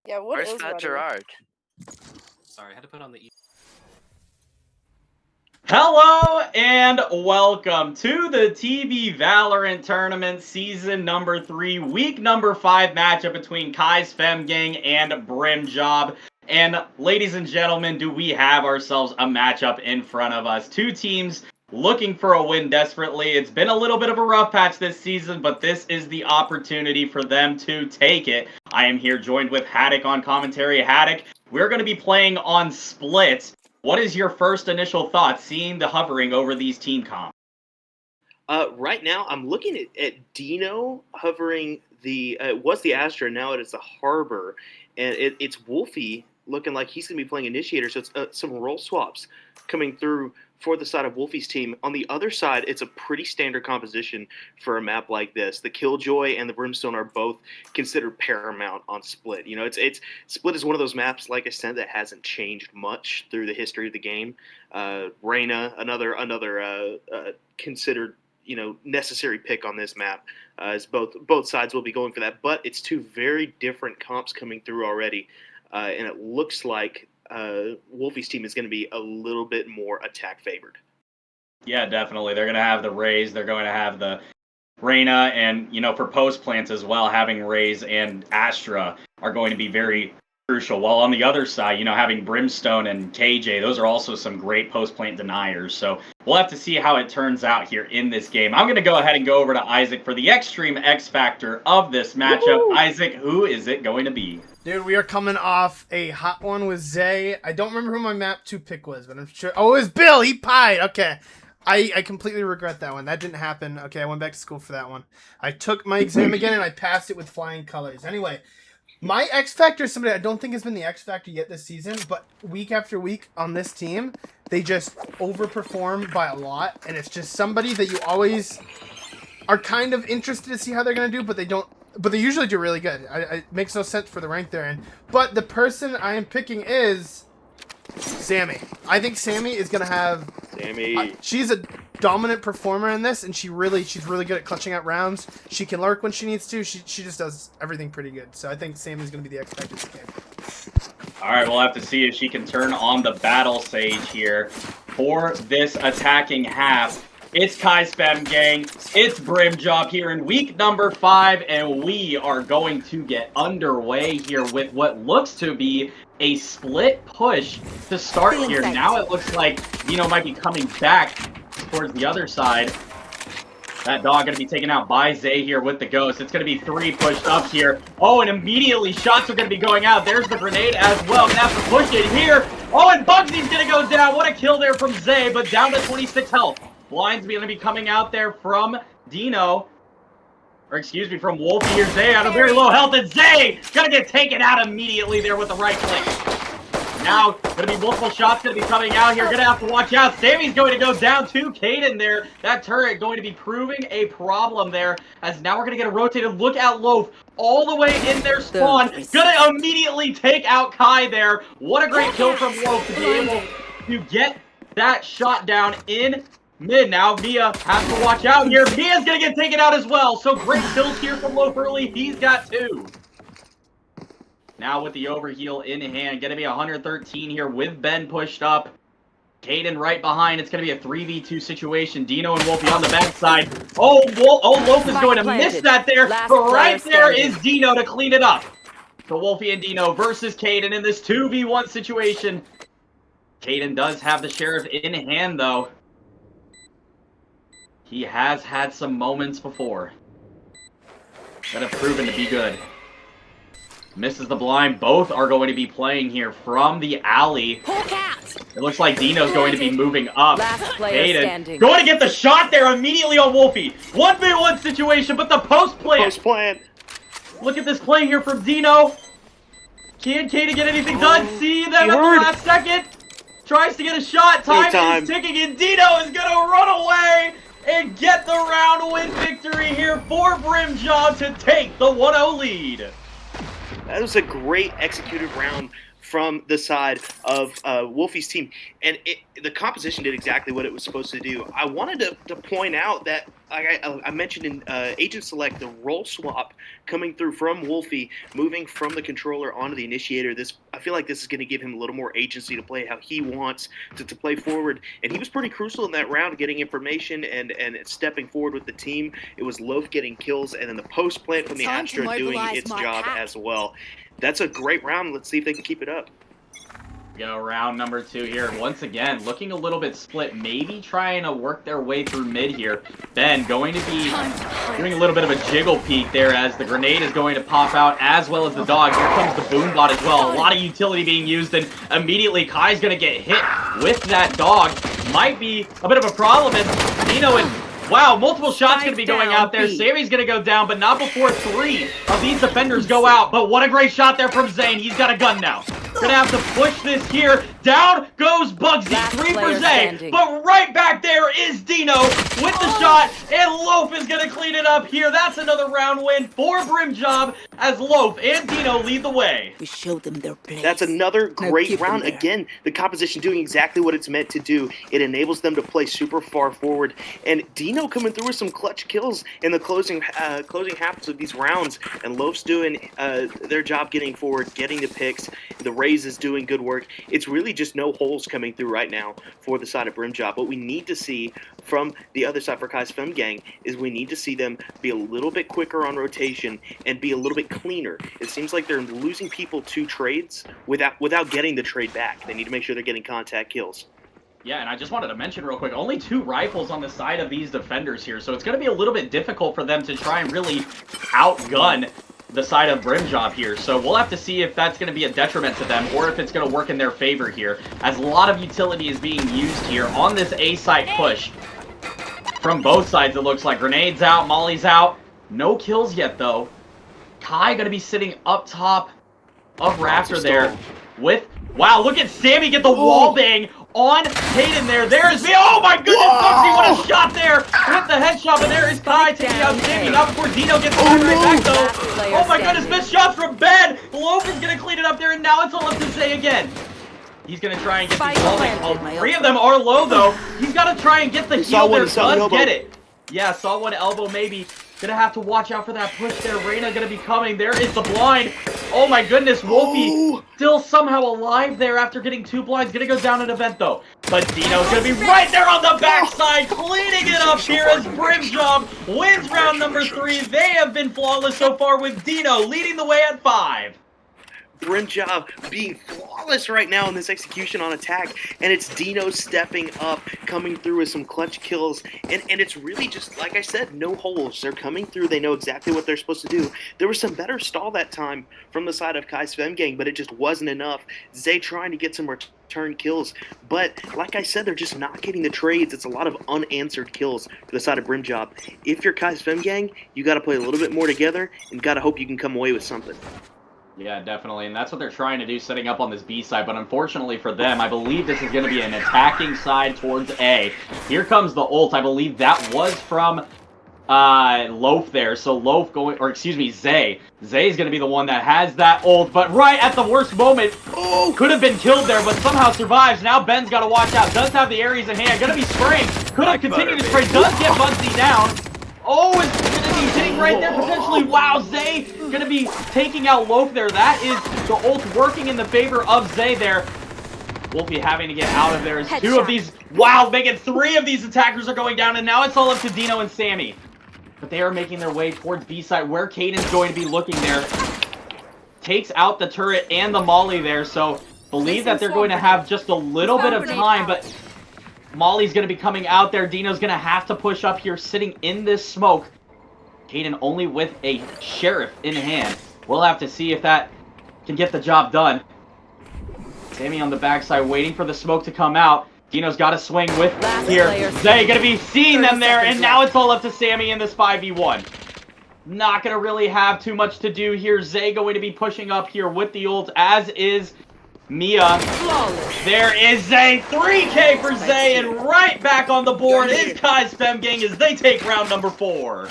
Yeah, what Where's is Fat running? Gerard? Sorry, I had to put on the. Hello and welcome to the TV Valorant Tournament Season number 3, Week number 5 matchup between Kai's Fem Gang and Brim Job. And ladies and gentlemen, do we have ourselves a matchup in front of us? Two teams looking for a win desperately. It's been a little bit of a rough patch this season, but this is the opportunity for them to take it. I am here joined with Haddock on commentary. Haddock, we're going to be playing on Split. What is your first initial thoughts seeing the hovering over these team comps? Right now, I'm looking at Dino hovering it was the Astra, now it is the Harbor, and it's Wolfie looking like he's going to be playing Initiator, so it's some role swaps coming through for the side of Wolfie's team. On the other side, it's a pretty standard composition for a map like this. The Killjoy and the Brimstone are both considered paramount on Split. You know, it's Split is one of those maps, like I said, that hasn't changed much through the history of the game. Reyna, another considered necessary pick on this map, as both sides will be going for that. But it's two very different comps coming through already, and it looks like Wolfie's team is going to be a little bit more attack favored. Yeah, definitely. They're going to have the Raze. They're going to have the Reyna, and for post plants as well, having Raze and Astra are going to be very crucial. While on the other side, having Brimstone and KJ, those are also some great post plant deniers. So we'll have to see how it turns out here in this game. I'm going to go ahead and go over to Isaac for the extreme X factor of this matchup. Woo-hoo! Isaac, who is it going to be? Dude, we are coming off a hot one with Zay. I don't remember who my map 2 pick was, but I'm sure. Oh, it was Bill. He pied. Okay. I completely regret that one. That didn't happen. Okay, I went back to school for that one. I took my exam again, and I passed it with flying colors. Anyway, my X Factor is somebody I don't think has been the X Factor yet this season, but week after week on this team, they just overperform by a lot, and it's just somebody that you always are kind of interested to see how they're going to do, but they don't. But they usually do really good. It makes no sense for the rank they're in. But the person I am picking is Sammy. I think Sammy is going to have... Sammy. She's a dominant performer in this, and she's really good at clutching out rounds. She can lurk when she needs to. She just does everything pretty good. So I think Sammy's going to be the X Factor this game. All right, we'll have to see if she can turn on the Battle Sage here for this attacking half. It's Kai's Fem Gang, it's Brim Job here in week number 5, and we are going to get underway here with what looks to be a split push to start here. Now it looks like Dino might be coming back towards the other side. That dog going to be taken out by Zay here with the Ghost. It's going to be 3 pushed up here. Oh, and immediately shots are going to be going out. There's the grenade as well. Gonna have to push it here. Oh, and Bugsy's going to go down. What a kill there from Zay, but down to 26 health. Blind's going to be coming out there from Dino. Or excuse me, from Wolfie here. Zay on a very low health, and Zay gonna get taken out immediately there with the right click. Now, gonna be multiple shots gonna be coming out here. Gonna have to watch out. Sammy's going to go down to Caden there. That turret going to be proving a problem there. As now we're gonna get a rotated look at Loaf all the way in their spawn. Gonna immediately take out Kai there. What a great kill from Loaf to be able to get that shot down in mid. Now Mia has to watch out here. Mia's gonna get taken out as well. So great kills here from Loaf early. He's got 2. Now with the overheal in hand, gonna be 113 here with Ben pushed up. Caden right behind. It's gonna be a 3v2 situation. Dino and Wolfie on the backside. Oh, Loaf is going to miss that there. But right there is Dino to clean it up. So Wolfie and Dino versus Caden in this 2v1 situation. Caden does have the Sheriff in hand though. He has had some moments before that have proven to be good. Misses the blind. Both are going to be playing here from the alley. It looks like Dino's going to be moving up. Caden going to get the shot there immediately on Wolfie. 1v1 situation, but the post plant. Post plant. Look at this play here from Dino. Can Caden get anything done? See them at the last second. Tries to get a shot. Time is ticking, and Dino is going to run away and get the round win victory here for Brim Job to take the 1-0 lead. That was a great executed round from the side of Wolfie's team, and the composition did exactly what it was supposed to do. I wanted to point out that, like I mentioned in Agent Select, the role swap coming through from Wolfie, moving from the controller onto the initiator. I feel like this is going to give him a little more agency to play how he wants to play forward, and he was pretty crucial in that round, getting information and stepping forward with the team. It was Loaf getting kills, and then the post plant from the Astra doing its job as well. That's a great round. Let's see if they can keep it up. Go round number 2 here. Once again, looking a little bit split. Maybe trying to work their way through mid here. Ben going to be doing a little bit of a jiggle peek there as the grenade is going to pop out, as well as the dog. Here comes the boom bot as well. A lot of utility being used, and immediately Kai's going to get hit with that dog. Might be a bit of a problem, and Dino and... Wow, multiple shots going to be going out there. Sammy's going to go down, but not before 3 of these defenders go out. But what a great shot there from Zane. He's got a gun now. Going to have to push this here. Down goes Bugsy. 3 for Zay. But right back there is Dino with the shot. And Loaf is going to clean it up here. That's another round win for Brim Job as Loaf and Dino lead the way. We showed them their place. That's another great round. Again, the composition doing exactly what it's meant to do. It enables them to play super far forward. And Dino coming through with some clutch kills in the closing halves of these rounds. And Loaf's doing their job getting forward, getting the picks. The Rays is doing good work. It's really just no holes coming through right now for the side of Brim Job. What we need to see from the other side for Kai's Fem Gang is we need to see them be a little bit quicker on rotation and be a little bit cleaner. It seems like they're losing people to trades without getting the trade back. They need to make sure they're getting contact kills. Yeah, and I just wanted to mention real quick, only 2 rifles on the side of these defenders here, so it's going to be a little bit difficult for them to try and really outgun the side of Brim Job here. So we'll have to see if that's going to be a detriment to them or if it's going to work in their favor here, as a lot of utility is being used here on this A-site push. From both sides, it looks like. Grenades out, Molly's out. No kills yet, though. Kai going to be sitting up top of Raptor there with... Wow, look at Sammy get the wall bang on Caden there. There is me. Oh my goodness, Bugsy, what a shot there with the headshot. And there is Kai taking out Sammy. Not before Dino gets the right back, though. Oh my goodness, missed shots from Ben. Loaf is going to clean it up there, and now it's all up to Zay again. He's going to try and get these all 3 of them are low, though. He's got to try and get the heal there. Does get it. Yeah, saw one elbow maybe. Gonna have to watch out for that push there. Reyna gonna be coming. There is the blind. Oh my goodness, Wolfie still somehow alive there after getting 2 blinds. Gonna go down an event though. But Dino's gonna be right there on the backside, cleaning it up here as Brim Job wins round number 3. They have been flawless so far with Dino leading the way at 5. Brim Job being flawless right now in this execution on attack, and it's Dino stepping up, coming through with some clutch kills, and it's really just, like I said, no holes. They're coming through. They know exactly what they're supposed to do. There was some better stall that time from the side of Kai's Femgang, but it just wasn't enough. Zay trying to get some return kills, but like I said, they're just not getting the trades. It's a lot of unanswered kills for the side of Brim Job. If you're Kai's Femgang, you got to play a little bit more together and got to hope you can come away with something. Yeah, definitely, and that's what they're trying to do, setting up on this B side, but unfortunately for them, I believe this is going to be an attacking side towards A. Here comes the ult. I believe that was from Loaf there, so Loaf going, or excuse me, Zay. Zay is going to be the one that has that ult, but right at the worst moment, oh, could have been killed there, but somehow survives. Now Ben's got to watch out. Does have the Ares in hand, going to be spraying. Could have continued to spray, does get Bugsy down. Oh, it's going to be hitting right there, potentially. Wow, Zay going to be taking out Loaf there. That is the ult working in the favor of Zay there. Wolfie having to get out of there as two of these, wow, making 3 of these attackers are going down, and now it's all up to Dino and Sammy. But they are making their way towards B side, where Caden's going to be looking there. Takes out the turret and the molly there, so believe that they're going to have just a little bit of time, but Molly's going to be coming out there. Dino's going to have to push up here, sitting in this smoke. Caden only with a sheriff in hand. We'll have to see if that can get the job done. Sammy on the backside waiting for the smoke to come out. Dino's got to swing with here. Zay going to be seeing them there, and now it's all up to Sammy in this 5v1. Not going to really have too much to do here. Zay going to be pushing up here with the ult, as is Mia. There is Zay. 3K for Zay, and right back on the board is Kai's Femgang as they take round number 4.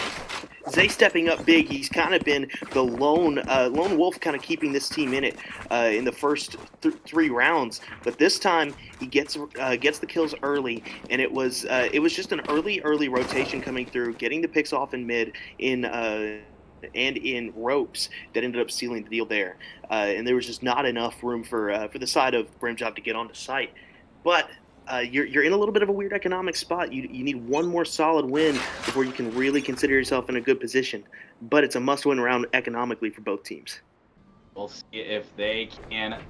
Zay stepping up big. He's kind of been the lone wolf, kind of keeping this team in it in the first 3 rounds. But this time he gets the kills early, and it was just an early rotation coming through, getting the picks off in mid and in ropes that ended up sealing the deal there. And there was just not enough room for the side of Brim Job to get onto site. But you're in a little bit of a weird economic spot. You need one more solid win before you can really consider yourself in a good position. But it's a must-win round economically for both teams. We'll see if they can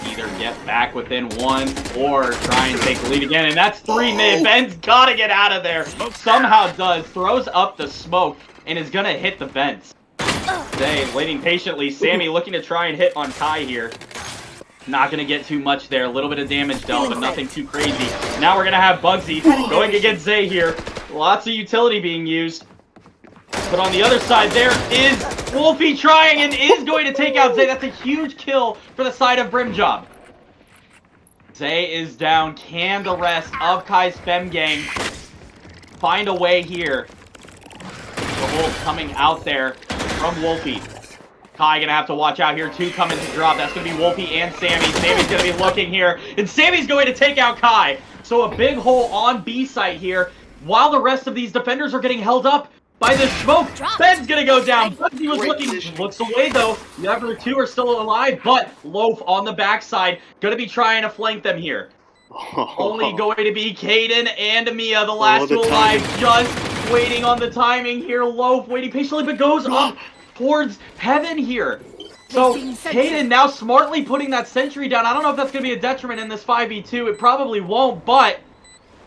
either get back within 1 or try and take the lead again. And that's 3 mid. Ben's got to get out of there. Somehow does. Throws up the smoke and is going to hit the vents. Zay waiting patiently. Sammy looking to try and hit on Kai here. Not going to get too much there. A little bit of damage dealt, but nothing too crazy. Now we're going to have Bugsy going against Zay here. Lots of utility being used. But on the other side, there is Wolfie trying and is going to take out Zay. That's a huge kill for the side of Brim Job. Zay is down. Can the rest of Kai's Femgang find a way here? The ult coming out there from Wolfie. Kai gonna have to watch out here. 2 coming to drop. That's gonna be Wolfie and Sammy. Sammy's gonna be looking here, and Sammy's going to take out Kai. So a big hole on B site here, while the rest of these defenders are getting held up by the smoke. Ben's gonna go down. Bugsy was looks away though. The other 2 are still alive, but Loaf on the backside gonna be trying to flank them here. Only going to be Caden and Mia, the last 2 alive, just waiting on the timing here. Loaf waiting patiently, but goes up towards heaven here. So Caden now smartly putting that sentry down. I don't know if that's going to be a detriment in this 5v2. It probably won't, but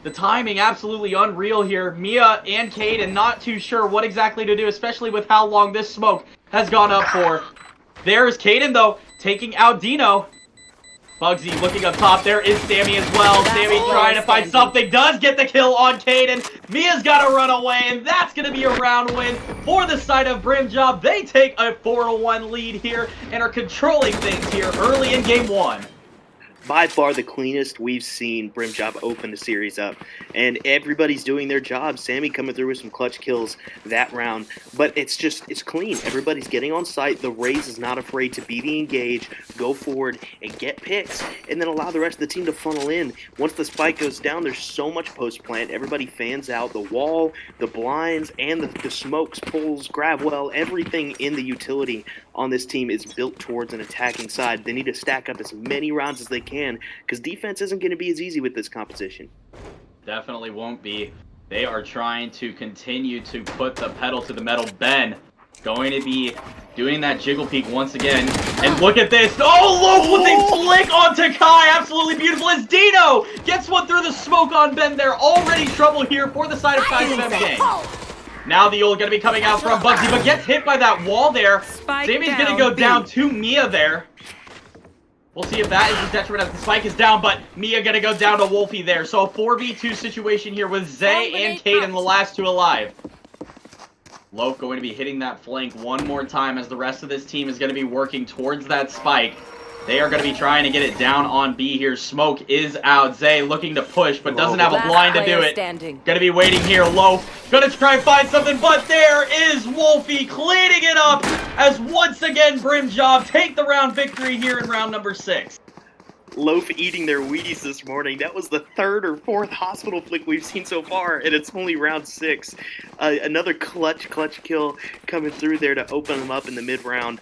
the timing absolutely unreal here. Mia and Caden not too sure what exactly to do, especially with how long this smoke has gone up for. There's Caden, though, taking out Dino. Bugsy looking up top. There is Sammy as well. Sammy trying to find something. Does get the kill on Caden. Mia's got to run away, and that's going to be a round win for the side of Brim Job. They take a 4-1 lead here and are controlling things here early in game 1. By far the cleanest we've seen Brim Job open the series up. And everybody's doing their job. Sammy coming through with some clutch kills that round. But it's clean. Everybody's getting on site. The Raze is not afraid to be the engage, go forward, and get picks. And then allow the rest of the team to funnel in. Once the spike goes down, there's so much post-plant. Everybody fans out. The wall, the blinds, and the smokes, pulls, grab well, everything in the utility on this team is built towards an attacking side. They need to stack up as many rounds as they can, because defense isn't going to be as easy with this composition. Definitely won't be. They are trying to continue to put the pedal to the metal. Ben going to be doing that jiggle peek once again. And look at this. Oh, look with a flick onto Kai. Absolutely beautiful as Dino gets one through the smoke on Ben there. Already trouble here for the side of Kai's Fem Gang. Now the ult going to be coming out from Bugsy, but gets hit by that wall there. Sammy's going to go down to Mia there. We'll see if that is a detriment as the spike is down, but Mia going to go down to Wolfie there. So a 4v2 situation here with Zay and Kaden, the last two alive. Loaf going to be hitting that flank one more time as the rest of this team is going to be working towards that spike. They are going to be trying to get it down on B here. Smoke is out. Zay looking to push, but doesn't have a blind to do it. Going to be waiting here. Loaf going to try and find something, but there is Wolfie cleaning it up as once again Brim Job take the round victory here in round number 6. Loaf eating their Wheaties this morning. That was the 3rd or 4th hospital flick we've seen so far, and it's only round 6. Another clutch kill coming through there to open them up in the mid-round,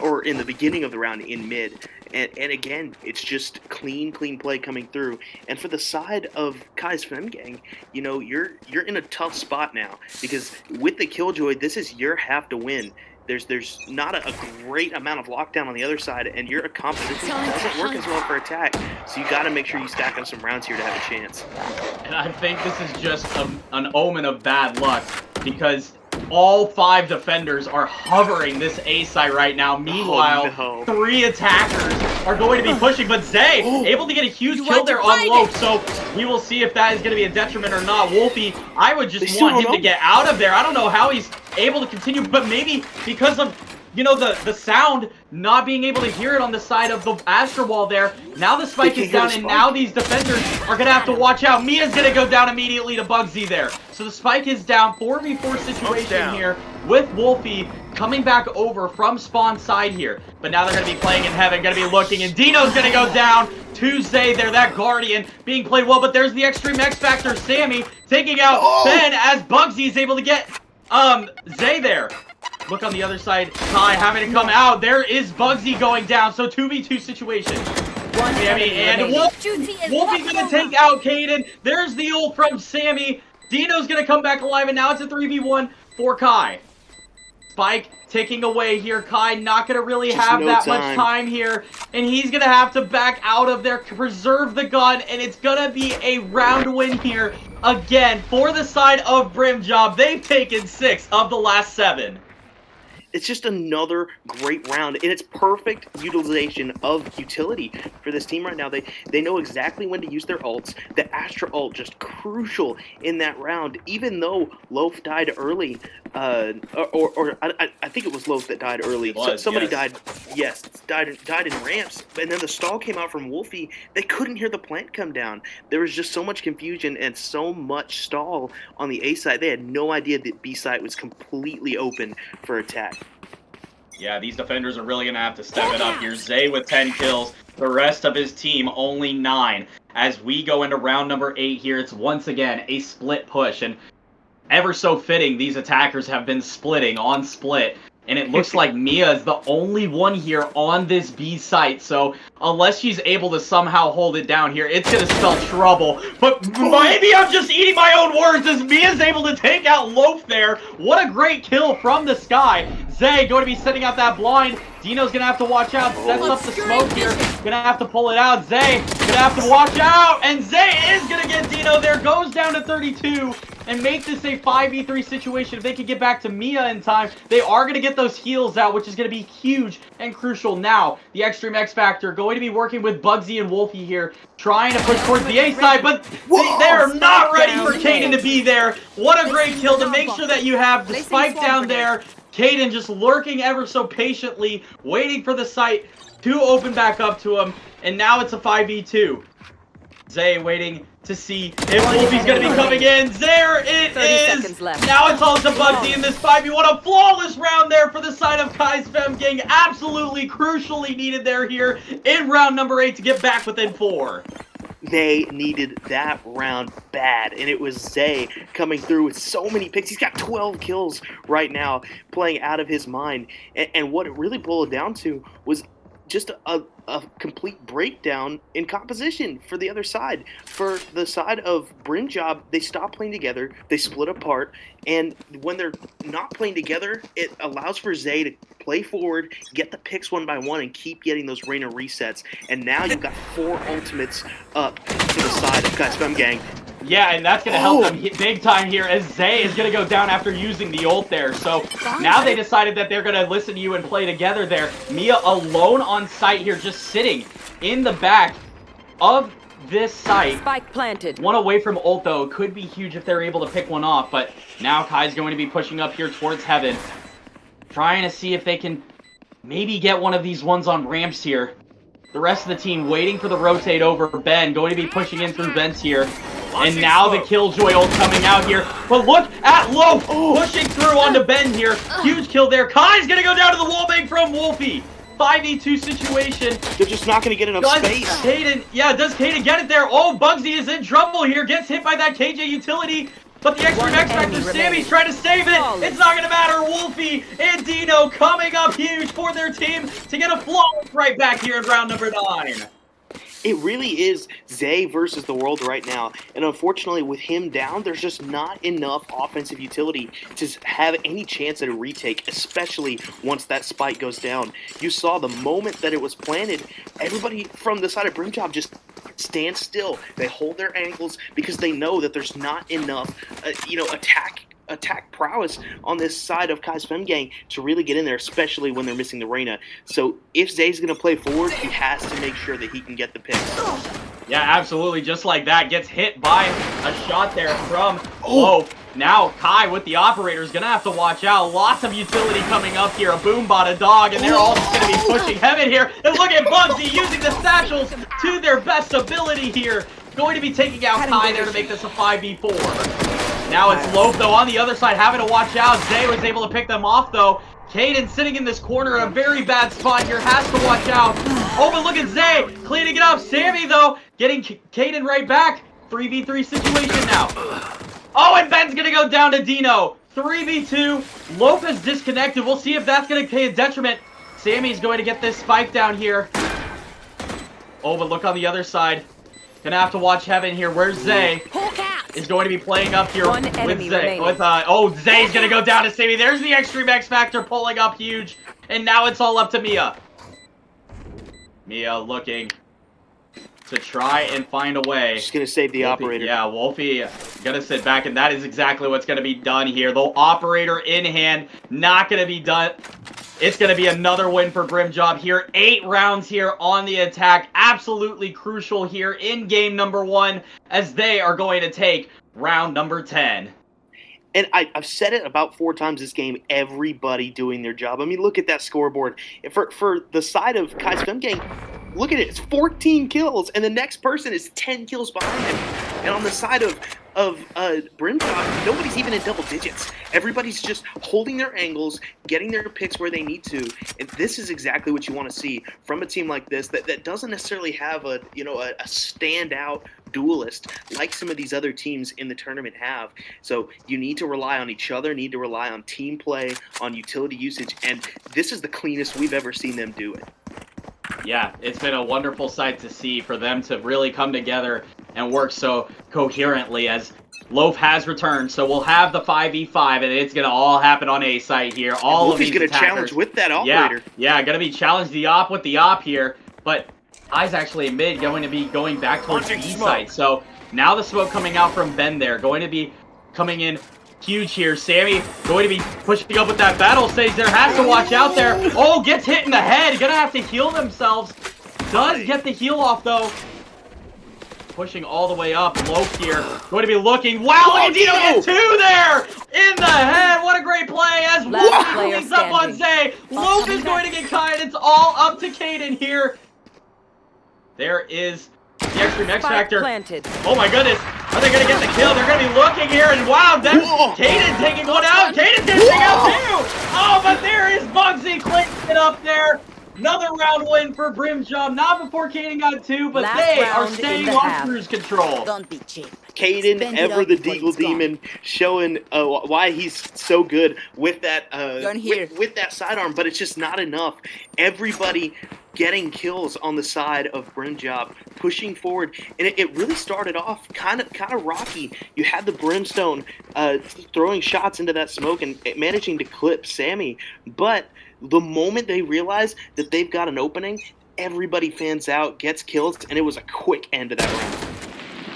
or in the beginning of the round in mid. And again, it's just clean play coming through. And for the side of Kai's Fem Gang, you know, you're in a tough spot now, because with the Killjoy, this is your half to win. There's not a great amount of lockdown on the other side, and your composition doesn't work as well for attack. So you got to make sure you stack up some rounds here to have a chance. And I think this is just an omen of bad luck, because all 5 defenders are hovering this A site right now. Meanwhile, 3 attackers are going to be pushing, but Zay able to get a huge kill there on Loaf, so we will see if that is going to be a detriment or not. Wolfie, I would just want him to get out of there. I don't know how he's able to continue, but maybe because of, you know, the sound, not being able to hear it on the side of the Astra wall there. Now the spike is down, and now these defenders are going to have to watch out. Mia's going to go down immediately to Bugsy there. So the spike is down. 4v4 situation here with Wolfie coming back over from spawn side here. But now they're going to be playing in heaven, going to be looking, and Dino's going to go down to Zay there. That Guardian being played well, but there's the Extreme X Factor, Sammy, taking out Ben as Bugsy is able to get Zay there. Look on the other side, Kai having to come out. There is Bugsy going down, so 2v2 situation. Sammy and Wolfie's gonna take out Kaden. There's the ult from Sammy. Dino's gonna come back alive, and now it's a 3v1 for Kai. Spike ticking away here. Kai not gonna really have that much time here, and he's gonna have to back out of there, preserve the gun, and it's gonna be a round win here again for the side of Brim Job. They've taken 6 of the last 7. It's just another great round, and it's perfect utilization of utility for this team right now. They know exactly when to use their ults. The Astra ult just crucial in that round, even though Loaf died early, I think it was Loaf that died early. Somebody died in ramps, and then the stall came out from Wolfie. They couldn't hear the plant come down. There was just so much confusion and so much stall on the A side. They had no idea that B side was completely open for attack. Yeah, these defenders are really going to have to step it up here. Zay with 10 kills, the rest of his team only 9. As we go into round number 8 here, it's once again a split push, and ever so fitting, these attackers have been splitting on split. And it looks like Mia is the only one here on this B site. So unless she's able to somehow hold it down here, it's going to spell trouble. But maybe I'm just eating my own words as Mia's able to take out Loaf there. What a great kill from the sky. Zay going to be setting out that blind. Dino's going to have to watch out. Sets up the smoke here. Going to have to pull it out. Zay going to have to watch out. And Zay is going to get Dino there. Goes down to 32. And make this a 5v3 situation. If they could get back to Mia in time, they are going to get those heals out, which is going to be huge and crucial. Now, the Extreme X Factor going to be working with Bugsy and Wolfie here, trying to push towards the A side, but they're not ready for Kaden to be there. What a great kill to make sure that you have the spike down there. Kaden just lurking ever so patiently, waiting for the site to open back up to him. And now it's a 5v2. Zay waiting to see if Wolfie's going to be coming in. There it is. Now it's all to Bugsy in this 5v1. A flawless round there for the side of Kai's Fem Gang. Absolutely crucially needed there here in round number 8 to get back within 4. They needed that round bad, and it was Zay coming through with so many picks. He's got 12 kills right now, playing out of his mind. And what it really boiled down to was just a complete breakdown in composition for the other side. For the side of Brim Job, they stop playing together, they split apart, and when they're not playing together, it allows for Zay to play forward, get the picks one by one, and keep getting those Reyna resets. And now you've got 4 ultimates up to the side of Guys Fem Gang. Yeah, and that's going to help them big time here as Zay is going to go down after using the ult there. So now they decided that they're going to listen to you and play together there. Mia alone on site here, just sitting in the back of this site. Spike planted. One away from ult, though. Could be huge if they're able to pick one off. But now Kai's going to be pushing up here towards Heaven. Trying to see if they can maybe get one of these ones on ramps here. The rest of the team waiting for the rotate over. Ben going to be pushing in through vents here. And now the Killjoy ult coming out here. But look at Loaf pushing through onto Ben here. Huge kill there. Kai's going to go down to the wallbang from Wolfie. 5v2 situation. They're just not going to get enough space. Does Kaden get it there? Oh, Bugsy is in trouble here. Gets hit by that KJ utility. But the extra X Factor, Sammy's trying to save it. It's not going to matter. Wolfie and Dino coming up huge for their team to get a flawless right back here in round number 9. It really is Zay versus the world right now. And unfortunately, with him down, there's just not enough offensive utility to have any chance at a retake, especially once that spike goes down. You saw the moment that it was planted, everybody from the side of Brim Job just stand still. They hold their ankles because they know that there's not enough, attack prowess on this side of Kai's Fem Gang to really get in there, especially when they're missing the Reyna. So if Zay's going to play forward, he has to make sure that he can get the picks. Yeah, absolutely. Just like that. Gets hit by a shot there from Loaf. Now Kai with the operator is going to have to watch out. Lots of utility coming up here. A Boombot, a dog, and they're all just going to be pushing Heaven here. And look at Bugsy using the satchels to their best ability here. Going to be taking out Kai there to make this a 5v4. Now it's Loaf, though, on the other side, having to watch out. Zay was able to pick them off, though. Caden sitting in this corner in a very bad spot here, has to watch out. Oh, but look at Zay cleaning it up. Sammy, though, getting Caden right back. 3v3 situation now. Oh, and Ben's going to go down to Dino. 3v2. Loaf is disconnected. We'll see if that's going to pay a detriment. Sammy's going to get this spike down here. Oh, but look on the other side. Gonna have to watch Heaven here. Where's Zay? Is going to be playing up here with Zay. Zay's gonna go down to Sammy. There's the Extreme X Factor pulling up huge. And now it's all up to Mia. Mia looking to try and find a way. Just gonna save the operator. Yeah, Wolfie gonna sit back, and that is exactly what's gonna be done here. The operator in hand, not gonna be done. It's going to be another win for Brim Job here. 8 rounds here on the attack. Absolutely crucial here in game number 1 as they are going to take round number 10. And I've said it about 4 times this game, everybody doing their job. I mean, look at that scoreboard. For the side of Kai's Fem Gang, look at it. It's 14 kills, and the next person is 10 kills behind him. And on the side of Brim Job, nobody's even in double digits. Everybody's just holding their angles, getting their picks where they need to. And this is exactly what you want to see from a team like this that doesn't necessarily have a standout duelist like some of these other teams in the tournament have. So you need to rely on each other, need to rely on team play, on utility usage, and this is the cleanest we've ever seen them do it. Yeah, it's been a wonderful sight to see for them to really come together and work so coherently as Loaf has returned. So we'll have the 5v5, and it's going to all happen on A site here. All of these going to challenge with that operator. Yeah, going to be challenged the op with the op here. But I's actually in mid, going to be going back towards B site. So now the smoke coming out from Ben there, going to be coming in huge here. Sammy going to be pushing up with that battle stage there. Has to watch out there. Oh, gets hit in the head. Gonna have to heal themselves. Does get the heal off, though. Pushing all the way up. Loaf here. Going to be looking. Wow, look at Dino get 2 there. In the head. What a great play as Wolf cleans up on Zay. Loaf is going to get Kai, and it's all up to Caden here. There is the Extreme X Factor. Oh my goodness. Are they going to get the kill? They're going to be looking here, and wow, that's Caden taking one out. Caden's going to take out 2. Oh, but there is Bugsy clinching it up there. Another round win for Brim Job. Not before Caden got 2, but they are staying on cruise control. Don't be cheap. Caden, Spend it ever out the before Deagle it's gone. Demon, showing why he's so good with that Gun here. with that sidearm, but it's just not enough. Everybody getting kills on the side of Brim Job, pushing forward, and it really started off kind of rocky. You had the Brimstone throwing shots into that smoke and managing to clip Sammy, but the moment they realize that they've got an opening, everybody fans out, gets kills, and it was a quick end to that round.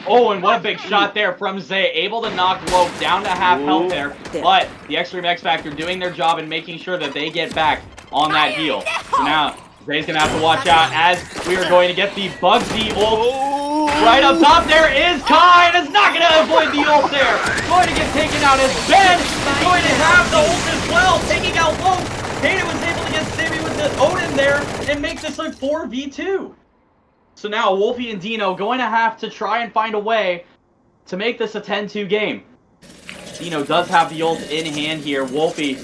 Oh, and what a big shot there from Zay. Able to knock Loaf down to half health there. But the Extreme X Factor doing their job and making sure that they get back on that heal. So now, Zay's going to have to watch out as we are going to get the Bugsy ult. Right up top there is Kai, and is not going to avoid the ult there. Going to get taken out as Ben is going to have the ult as well, taking out Loaf. Hayden was able to get Sammy with the Odin there and make this a 4v2. So now Wolfie and Dino going to have to try and find a way to make this a 10-2 game. Dino does have the ult in hand here. Wolfie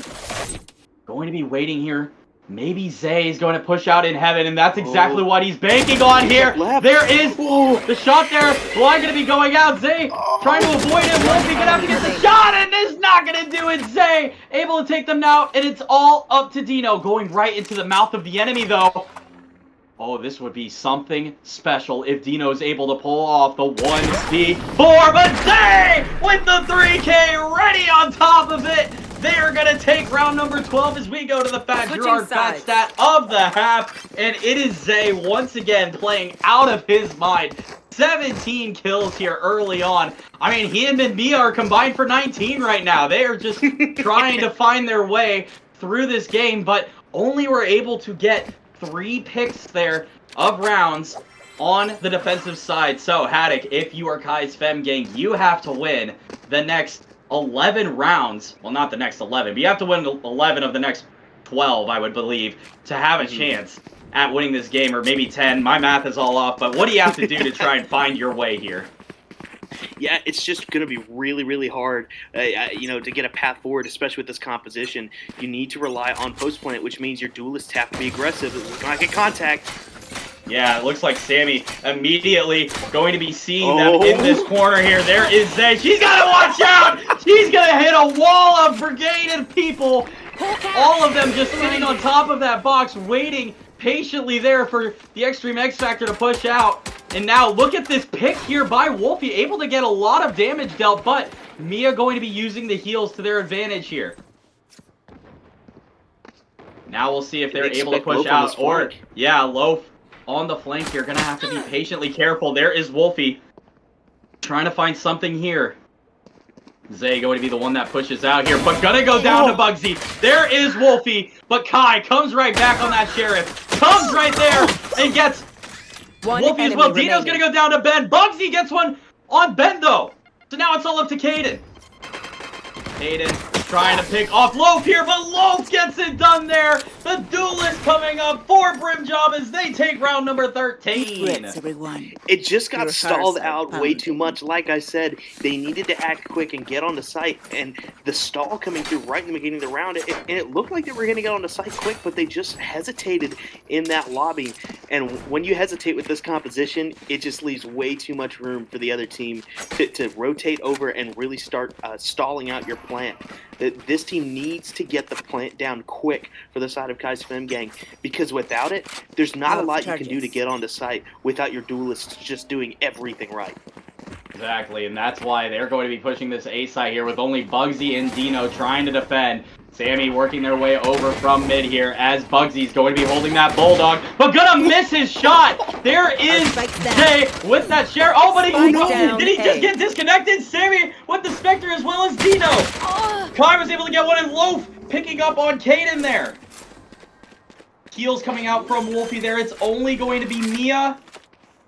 going to be waiting here. Maybe Zay is going to push out in heaven, and that's exactly what he's banking on here. There is the shot there. Blind going to be going out. Zay trying to avoid him. Wolfie going to have to get the shot, and is not going to do it. Zay able to take them out, and it's all up to Dino. Going right into the mouth of the enemy, though. Oh, this would be something special if Dino's able to pull off the 1v4, but Zay with the 3K ready on top of it. They are going to take round number 12 as we go to the Fat Gerard Fat Stat of the half. And it is Zay once again playing out of his mind. 17 kills here early on. I mean, he and Mia are combined for 19 right now. They are just trying to find their way through this game, but only were able to get 3 picks there of rounds on the defensive side. So, Haddock, if you are Kai's Fem Gang, you have to win the next 11 rounds. Well, not the next 11, but you have to win 11 of the next 12, I would believe, to have a chance at winning this game, or maybe 10. My math is all off, but what do you have to do to try and find your way here? Yeah, it's just going to be really, really hard, to get a path forward, especially with this composition. You need to rely on post-plant, which means your duelists have to be aggressive. We're going to get contact. Yeah, it looks like Sammy immediately going to be seeing them in this corner here. There is Zay. She's got to watch out! She's going to hit a wall of brigaded people. All of them just sitting on top of that box, waiting patiently there for the Extreme X Factor to push out. And now look at this pick here by Wolfie, able to get a lot of damage dealt, but Mia going to be using the heals to their advantage here. Now we'll see if they're able to push out, or, yeah, Loaf on the flank here. Gonna have to be patiently careful. There is Wolfie trying to find something here. Zay going to be the one that pushes out here, but gonna go down to Bugsy. There is Wolfie, but Kai comes right back on that Sheriff. Comes right there and gets Wolfie as well. Dino's gonna go down to Ben. Bugsy gets one on Ben though. So now it's all up to Caden. Caden trying to pick off Loaf here, but Loaf gets it done there. The duelist coming up for Brim Job as they take round number 13. It just got stalled out way too much. Like I said, they needed to act quick and get on the site, and the stall coming through right in the beginning of the round, it looked like they were going to get on the site quick, but they just hesitated in that lobby. And when you hesitate with this composition, it just leaves way too much room for the other team to rotate over and really start stalling out your plant. This team needs to get the plant down quick for the side of Kai's Fem Gang, because without it, there's not a lot you can do to get onto site without your duelists just doing everything right. Exactly, and that's why they're going to be pushing this A side here with only Bugsy and Dino trying to defend. Sammy working their way over from mid here as Bugsy's going to be holding that Bulldog, but gonna miss his shot. There is Zay with that share. Oh, but did he just get disconnected? Sammy with the Spectre as well as Dino. Kai was able to get one, and Loaf picking up on Caden there. Heals coming out from Wolfie there. It's only going to be Mia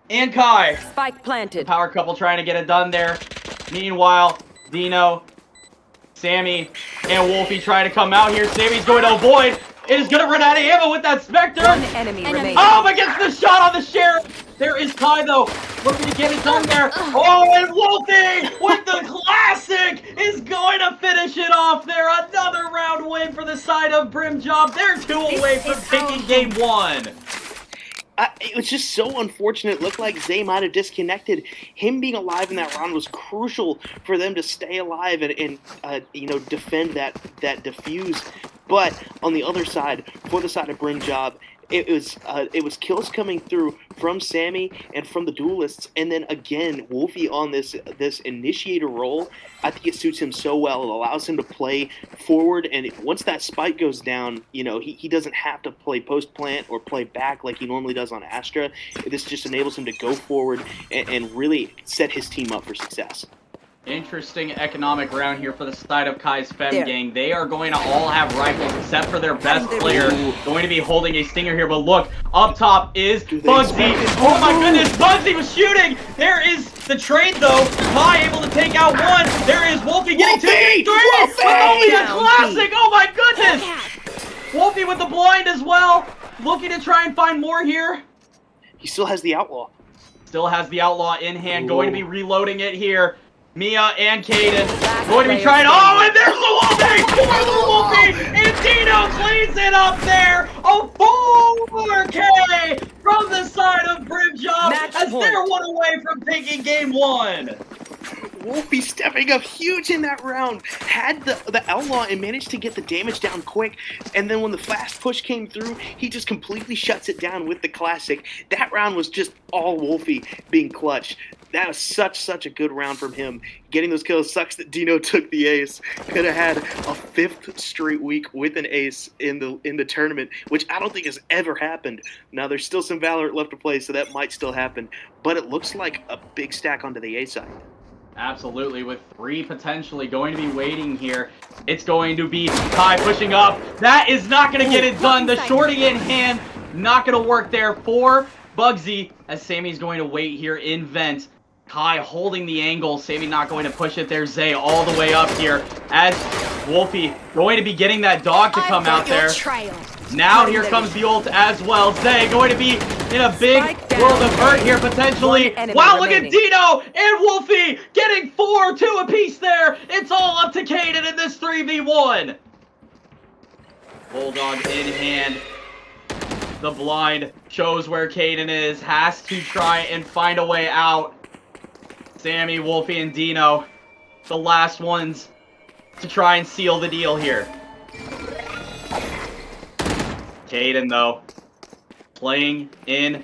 and Kai. Spike planted. Power couple trying to get it done there. Meanwhile, Dino, Sammy, and Wolfie trying to come out here. Sammy's going to avoid. Is going to run out of ammo with that Spectre. One enemy remaining. Oh, but gets the shot on the Sheriff. There is Kai, though, looking to get it done there. Oh, and Wolfie with the classic is going to finish it off there. Another round win for the side of Brim Job. They're 2 away from taking game 1. It was just so unfortunate. It looked like Zay might have disconnected. Him being alive in that round was crucial for them to stay alive and defend that defuse. But on the other side, for the side of Brim Job, it was kills coming through from Sammy and from the duelists, and then again Wolfie on this initiator role. I think it suits him so well. It allows him to play forward, and once that spike goes down, he doesn't have to play post plant or play back like he normally does on Astra. This just enables him to go forward and really set his team up for success. Interesting economic round here for the side of Kai's Fem gang. They are going to all have rifles except for their best player. Going to be holding a stinger here, but look, up top is Bugsy. Oh my goodness, Bugsy was shooting! There is the trade though. Kai able to take out one. There is Wolfie getting two, three, with only a classic! Oh my goodness! Wolfie with the blind as well. Looking to try and find more here. He still has the Outlaw. Still has the Outlaw in hand. Going to be reloading it here. Mia and Kaden going to be trying. Oh, and there's the Wolfie! For the Wolfie! And Dino cleans it up there! A 4K from the side of Brim Job as they're one away from taking game one. Wolfie stepping up huge in that round. Had the Outlaw and managed to get the damage down quick. And then when the fast push came through, he just completely shuts it down with the classic. That round was just all Wolfie being clutch. That was such a good round from him. Getting those kills. Sucks that Dino took the ace. Could have had a 5th straight week with an ace in the tournament, which I don't think has ever happened. Now there's still some Valorant left to play, so that might still happen. But it looks like a big stack onto the A side. Absolutely, with 3 potentially going to be waiting here. It's going to be Kai pushing up. That is not going to get it done. The shorty in hand, not going to work there for Bugsy, as Sammy's going to wait here in vent. Kai holding the angle. Sammy not going to push it there. Zay all the way up here as Wolfie going to be getting that dog to come out there. Now here comes the ult as well. Zay going to be in a big world of hurt here potentially. Wow, look at Dino and Wolfie getting 4-2 apiece there. It's all up to Kaden in this 3v1. Bulldog in hand. The blind shows where Kaden is. Has to try and find a way out. Sammy, Wolfie, and Dino, the last ones to try and seal the deal here. Kaden, though, playing in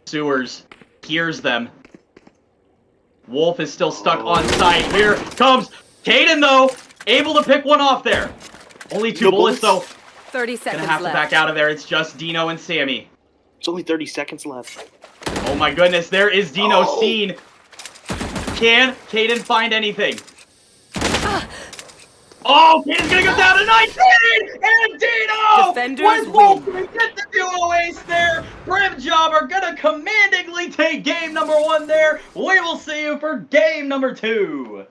sewers, hears them. Wolf is still stuck on site. Here comes Kaden, though, able to pick one off there. Only 2 bullets, though. 30 seconds Gonna have to back out of there. It's just Dino and Sammy. It's only 30 seconds left. Oh my goodness, there is Dino seen. Can Kaden find anything? Oh, Kaden's gonna go down to 19! And Dino! Defenders with Wolf to get the duo ace there. Brim Job are gonna commandingly take game number 1 there. We will see you for game number 2.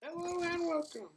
Hello and welcome.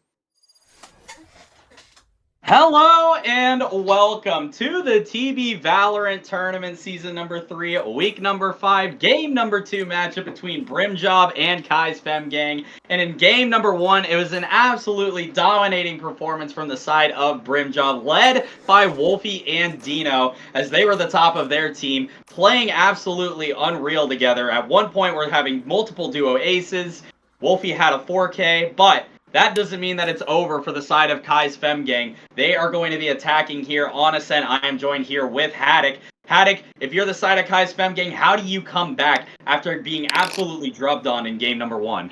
Hello and welcome to the TB Valorant Tournament Season number 3, Week number 5, Game number 2 matchup between Brimjob and Kai's Fem Gang. And in Game number 1, it was an absolutely dominating performance from the side of Brimjob, led by Wolfie and Dino, as they were the top of their team, playing absolutely unreal together. At one point, we're having multiple duo aces. Wolfie had a 4K, but that doesn't mean that it's over for the side of Kai's Fem Gang. They are going to be attacking here on Ascent. I am joined here with Haddock. Haddock, if you're the side of Kai's Fem Gang, how do you come back after being absolutely drubbed on in game number 1?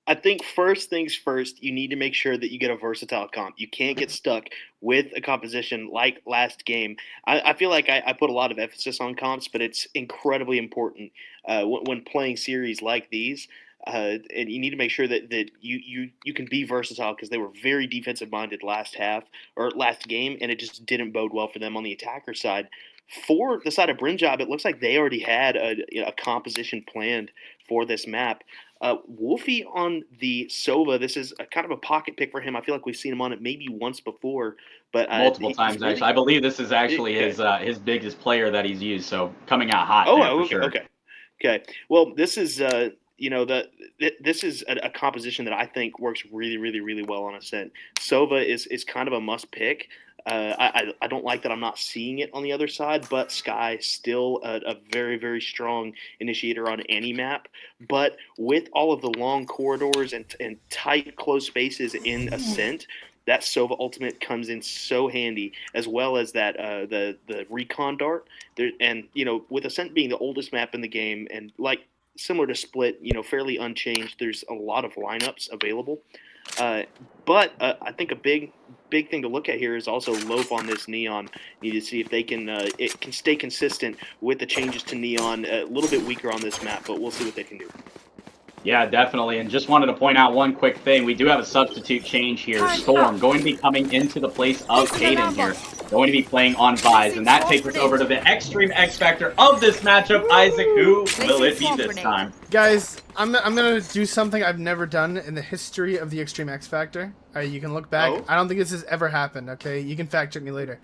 I think first things first, you need to make sure that you get a versatile comp. You can't get stuck with a composition like last game. I feel like I put a lot of emphasis on comps, but it's incredibly important when playing series like these. And you need to make sure that you can be versatile, because they were very defensive minded last game, and it just didn't bode well for them on the attacker side. For the side of Brimjob, it looks like they already had a composition planned for this map. Wolfie on the Sova, this is kind of a pocket pick for him. I feel like we've seen him on it maybe once before, but multiple times really, actually. I believe this is actually his biggest player that he's used. So coming out hot. For sure. Okay. Well, this is this is a composition that I think works really, really, really well on Ascent. Sova is kind of a must pick. I don't like that I'm not seeing it on the other side, but Sky still a very, very strong initiator on any map. But with all of the long corridors and tight, close spaces in Ascent, that Sova ultimate comes in so handy, as well as that the recon dart. And with Ascent being the oldest map in the game, and like similar to Split, fairly unchanged, there's a lot of lineups available. But I think a big thing to look at here is also Loaf on this Neon. You need to see if they can stay consistent with the changes to Neon. A little bit weaker on this map, but we'll see what they can do. Yeah, definitely. And just wanted to point out one quick thing. We do have a substitute change here. Storm going to be coming into the place of Caden here. Going to be playing on Vise. And that takes us over to the Extreme X Factor of this matchup. Isaac, who will it be this time? Guys, I'm going to do something I've never done in the history of the Extreme X Factor. You can look back. I don't think this has ever happened, okay? You can fact check me later.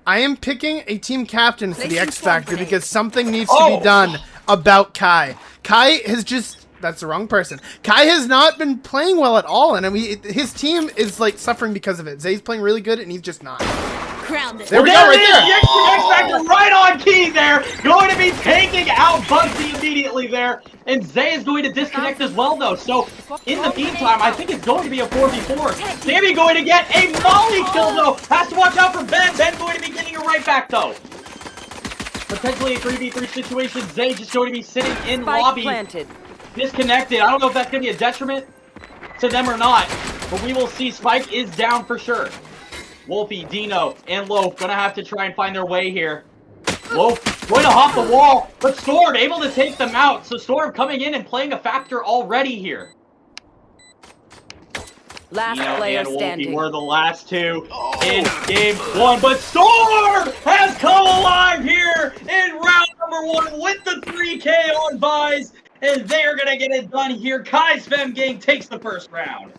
I am picking a team captain for the X Factor because something needs to be done about Kai. Kai has just... That's the wrong person. Kai has not been playing well at all, and I mean, his team is like suffering because of it. Zay's playing really good, and he's just not. There we go, right there. The X Factor right on key there. Going to be taking out Bugsy immediately there, and Zay is going to disconnect as well, though. So in the meantime, I think it's going to be a 4v4. Sammy going to get a molly kill, though. Has to watch out for Ben. Ben going to be getting it right back, though. Potentially a 3v3 situation. Zay just going to be sitting in lobby. Planted. Disconnected. I don't know if that's going to be a detriment to them or not, but we will see. Spike is down for sure. Wolfie, Dino, and Loaf going to have to try and find their way here. Loaf going to hop the wall, but Storm able to take them out. So Storm coming in and playing a factor already here. Last Dino player and Wolfie standing. were the last two in game 1, but Storm has come alive here in round number 1 with the 3K on Vise. And they're going to get it done here. Kai's Fem Gang takes the first round.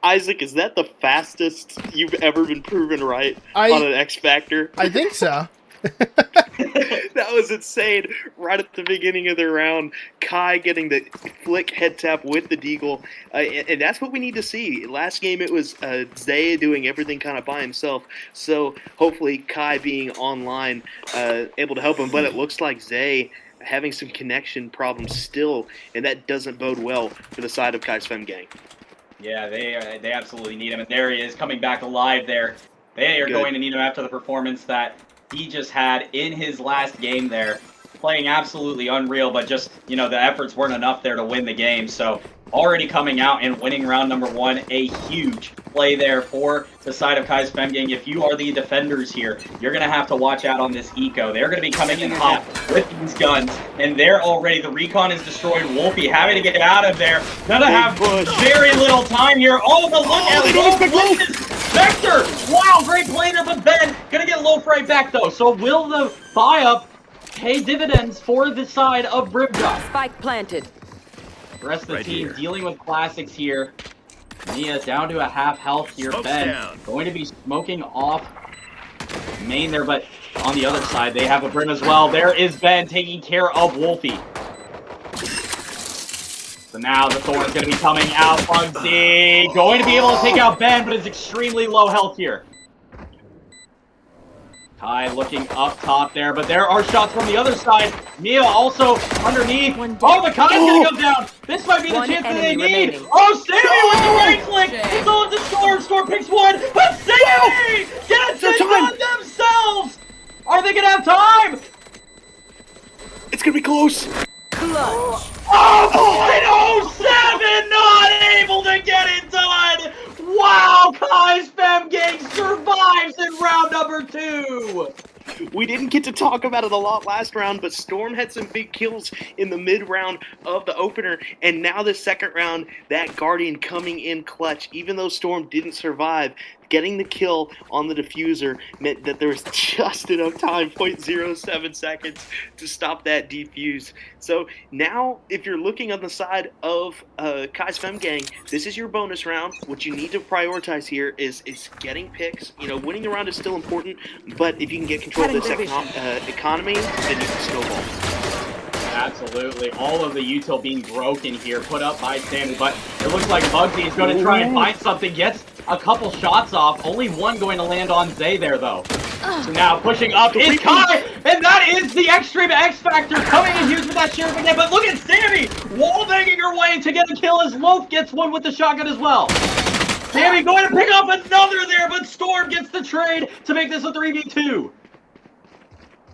Isaac, is that the fastest you've ever been proven right on an X Factor? I think so. That was insane. Right at the beginning of the round, Kai getting the flick head tap with the deagle. And that's what we need to see. Last game, it was Zay doing everything kind of by himself. So hopefully Kai being online, able to help him. But it looks like Zay having some connection problems still, and that doesn't bode well for the side of Kai's Fem Gang. Yeah, they absolutely need him, and there he is coming back alive there. They are going to need him after the performance that he just had in his last game there. Playing absolutely unreal, but just, the efforts weren't enough there to win the game. So already coming out and winning round number 1, a huge play there for the side of Kai's Fem Gang. If you are the defenders here, you're going to have to watch out on this eco. They're going to be coming in hot with these guns, and they're already, the recon is destroyed. Wolfie having to get out of there. Gonna have very little time here. Oh, but look at Loaf with this Vector. Wow, great play there, but Ben gonna get Loaf right back, though. So will the buy-up pay dividends for the side of Brimjob? Spike planted. The rest of the team dealing with classics here. Mia down to a half health here. Ben going to be smoking off main there, but on the other side, they have a Brim as well. There is Ben taking care of Wolfie. So now the Thorn is going to be coming out. Bugsy going to be able to take out Ben, but is extremely low health here. Kai looking up top there, but there are shots from the other side. Mia also underneath. Oh, the Kai's going to go down. This might be the chance that they need. Oh, Sammy with the right click. It's all to Storm. Storm picks one, but Sammy gets it on themselves. Are they going to have time? It's going to be close. Clutch. Oh, 0.07, not able to get it done. Wow, Kai's Fem Gang survives in round number 2. We didn't get to talk about it a lot last round, but Storm had some big kills in the mid-round of the opener, and now the second round, that Guardian coming in clutch. Even though Storm didn't survive, getting the kill on the diffuser meant that there was just enough time, 0.07 seconds, to stop that defuse. So now, if you're looking on the side of Kai's Fem Gang, this is your bonus round. What you need to prioritize here is getting picks. You know, winning the round is still important, but if you can get control of this economy, then you can snowball. Absolutely. All of the util being broken here, put up by Sammy, but it looks like Bugsy is going to try and find something, gets a couple shots off, only one going to land on Zay there, though. So now pushing up is Kai, and that is the Extreme X Factor coming in huge with that sheriff again, but look at Sammy wall-banging her way to get a kill as Loaf gets one with the shotgun as well. Sammy going to pick up another there, but Storm gets the trade to make this a 3v2.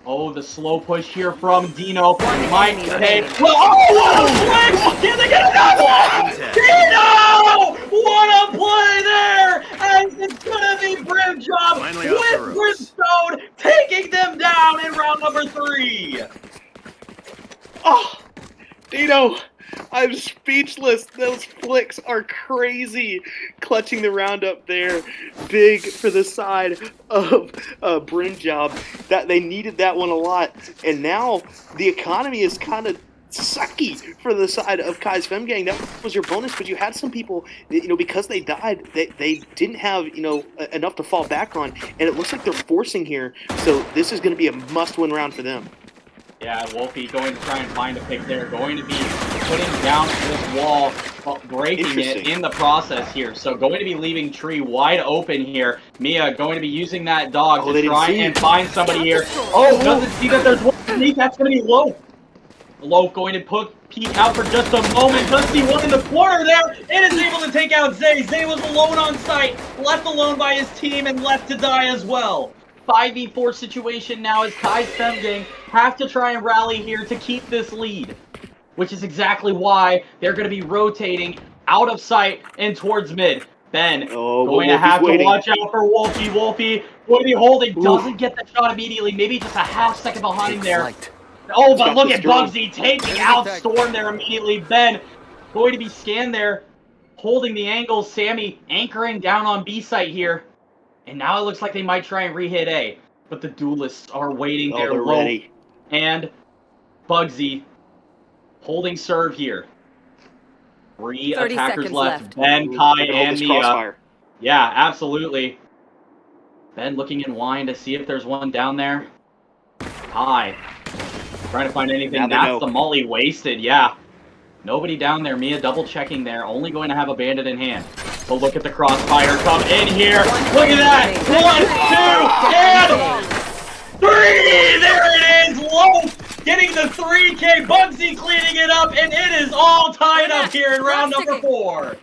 Oh, the slow push here from Dino. Might pay. Oh, what a switch! Can they get another one? Dino! What a play there! And it's gonna be Brim job with Brimstone taking them down in round number 3. Oh, Dino! I'm speechless. Those flicks are crazy. Clutching the round up there. Big for the side of Brim job. That they needed that one a lot. And now the economy is kind of sucky for the side of Kai's Fem Gang. That was your bonus, but you had some people, you know, because they died, they didn't have, you know, enough to fall back on. And it looks like they're forcing here. So this is going to be a must-win round for them. Yeah, Wolfie going to try and find a pick there. Going to be putting down this wall, breaking it in the process here. So going to be leaving tree wide open here. Mia going to be using that dog to try and find somebody here. Oh, doesn't see that there's one underneath. That's going to be Loaf. Loaf going to peek out for just a moment. Does see one in the corner there. And is able to take out Zay. Zay was alone on site. Left alone by his team and left to die as well. 5v4 situation now as Kai's Fem Gang have to try and rally here to keep this lead, which is exactly why they're going to be rotating out of sight and towards mid. Ben going to have to watch out for Wolfie. Wolfie going to be holding, doesn't get the shot immediately, maybe just a half second behind there. Oh, but look at Bugsy taking out Storm there immediately. Ben going to be scanned there, holding the angle. Sammy anchoring down on B site here. And now it looks like they might try and re-hit A. But the duelists are waiting there. They're ready. And Bugsy holding serve here. 3 attackers left. Ben, Kai, and Mia. Yeah, absolutely. Ben looking in wine to see if there's one down there. Kai trying to find anything. That's the molly wasted, yeah. Nobody down there. Mia double checking there. Only going to have a bandit in hand. So look at the crossfire come in here. Look at that. 1, 2, and 3. There it is. Loaf getting the 3K. Bugsy cleaning it up, and it is all tied up here in round number 4.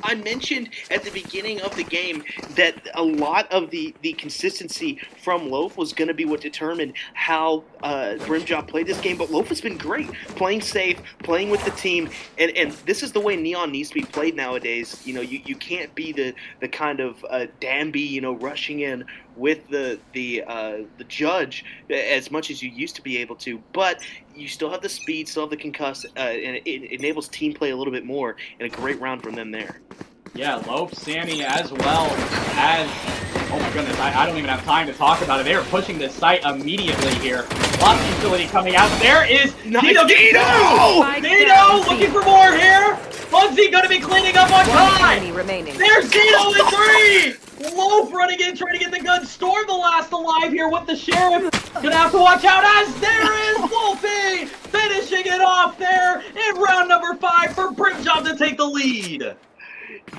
I mentioned at the beginning of the game that a lot of the consistency from Loaf was going to be what determined how Brimjob played this game, but Loaf has been great, playing safe, playing with the team, and this is the way Neon needs to be played nowadays. You know, you can't be the kind of Danby, you know, rushing in with the judge as much as you used to be able to, but you still have the speed, still have the concuss, and it enables team play a little bit more, and a great round from them there. Yeah, Loaf, Sammy, as well as, oh my goodness, I don't even have time to talk about it. They are pushing this site immediately here. Lots of utility coming out. There is Dino! Dino looking for more here! Bugsy gonna be cleaning up on One Kai. enemy remaining. There's Dino in 3! Loaf running in, trying to get the gun. Storm the last alive here with the Sheriff. Gonna have to watch out as there is Wolfie finishing it off there in round number 5 for Brim Job to take the lead.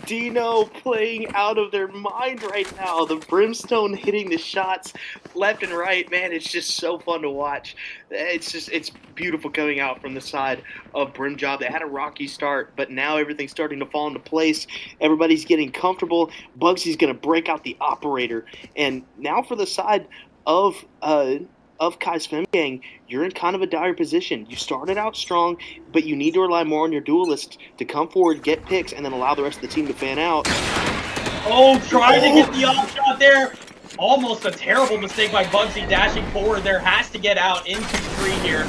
Dino playing out of their mind right now. The Brimstone hitting the shots left and right. Man, it's just so fun to watch. It's beautiful coming out from the side of Brim Job. They had a rocky start, but now everything's starting to fall into place. Everybody's getting comfortable. Bugsy's going to break out the operator. And now for the side of Kai's Fem Gang, you're in kind of a dire position. You started out strong, but you need to rely more on your duelist to come forward, get picks, and then allow the rest of the team to fan out. Oh, trying to get the off shot there. Almost a terrible mistake by Bugsy dashing forward there. Has to get out into 3 here.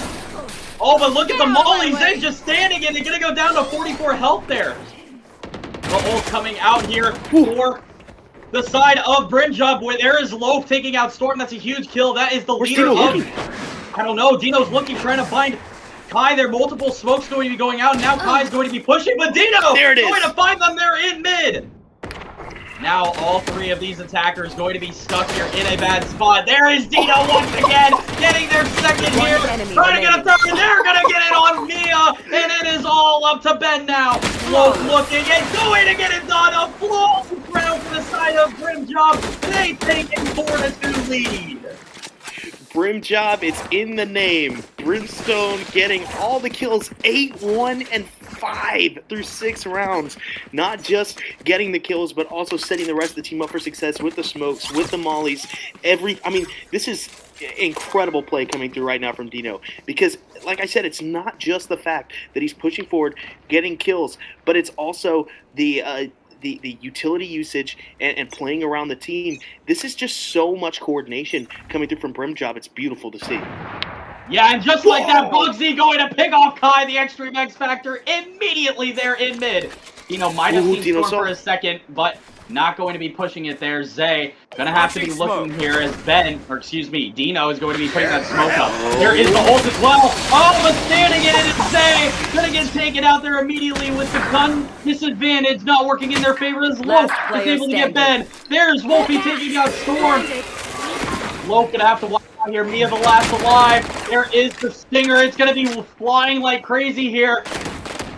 Oh, but look at the mollies. They're just standing and they're going to go down to 44 health there. Uh-oh, coming out here for the side of Brim Job, where there is Loaf taking out Storm. That's a huge kill. That is the leader of... I don't know. Dino's looking, trying to find Kai. There are multiple smokes going to be going out. Now Kai's going to be pushing, but Dino there it is. Going to find them there in mid. Now all 3 of these attackers going to be stuck here in a bad spot. There is Dino once again, getting their second here. Trying to get a third, and they're going to get it on Mia. And it is all up to Ben now. Loaf looking and going to get it done. A flawless round for the side of Brim Job. They take a 4-2 lead. Brim Job, it's in the name. Brimstone getting all the kills, 8, 1, and 5 through 6 rounds. Not just getting the kills, but also setting the rest of the team up for success with the smokes, with the mollies. I mean, this is incredible play coming through right now from Dino. Because, like I said, it's not just the fact that he's pushing forward, getting kills, but it's also the utility usage and playing around the team. This is just so much coordination coming through from Brim Job. It's beautiful to see. Yeah, and just like that, Bugsy going to pick off Kai, the Extreme X Factor, immediately there in mid. Dino might have seen Storm for a second, but not going to be pushing it there. Zay gonna have to be looking here as Dino is going to be putting that smoke up. There is the ult as well. Oh, but standing in it is Zay. Gonna get taken out there immediately with the gun disadvantage not working in their favor as Loaf is able to get Ben. There's Wolfie taking out Storm. Loaf gonna have to watch out here. Mia the last alive. There is the Stinger. It's gonna be flying like crazy here.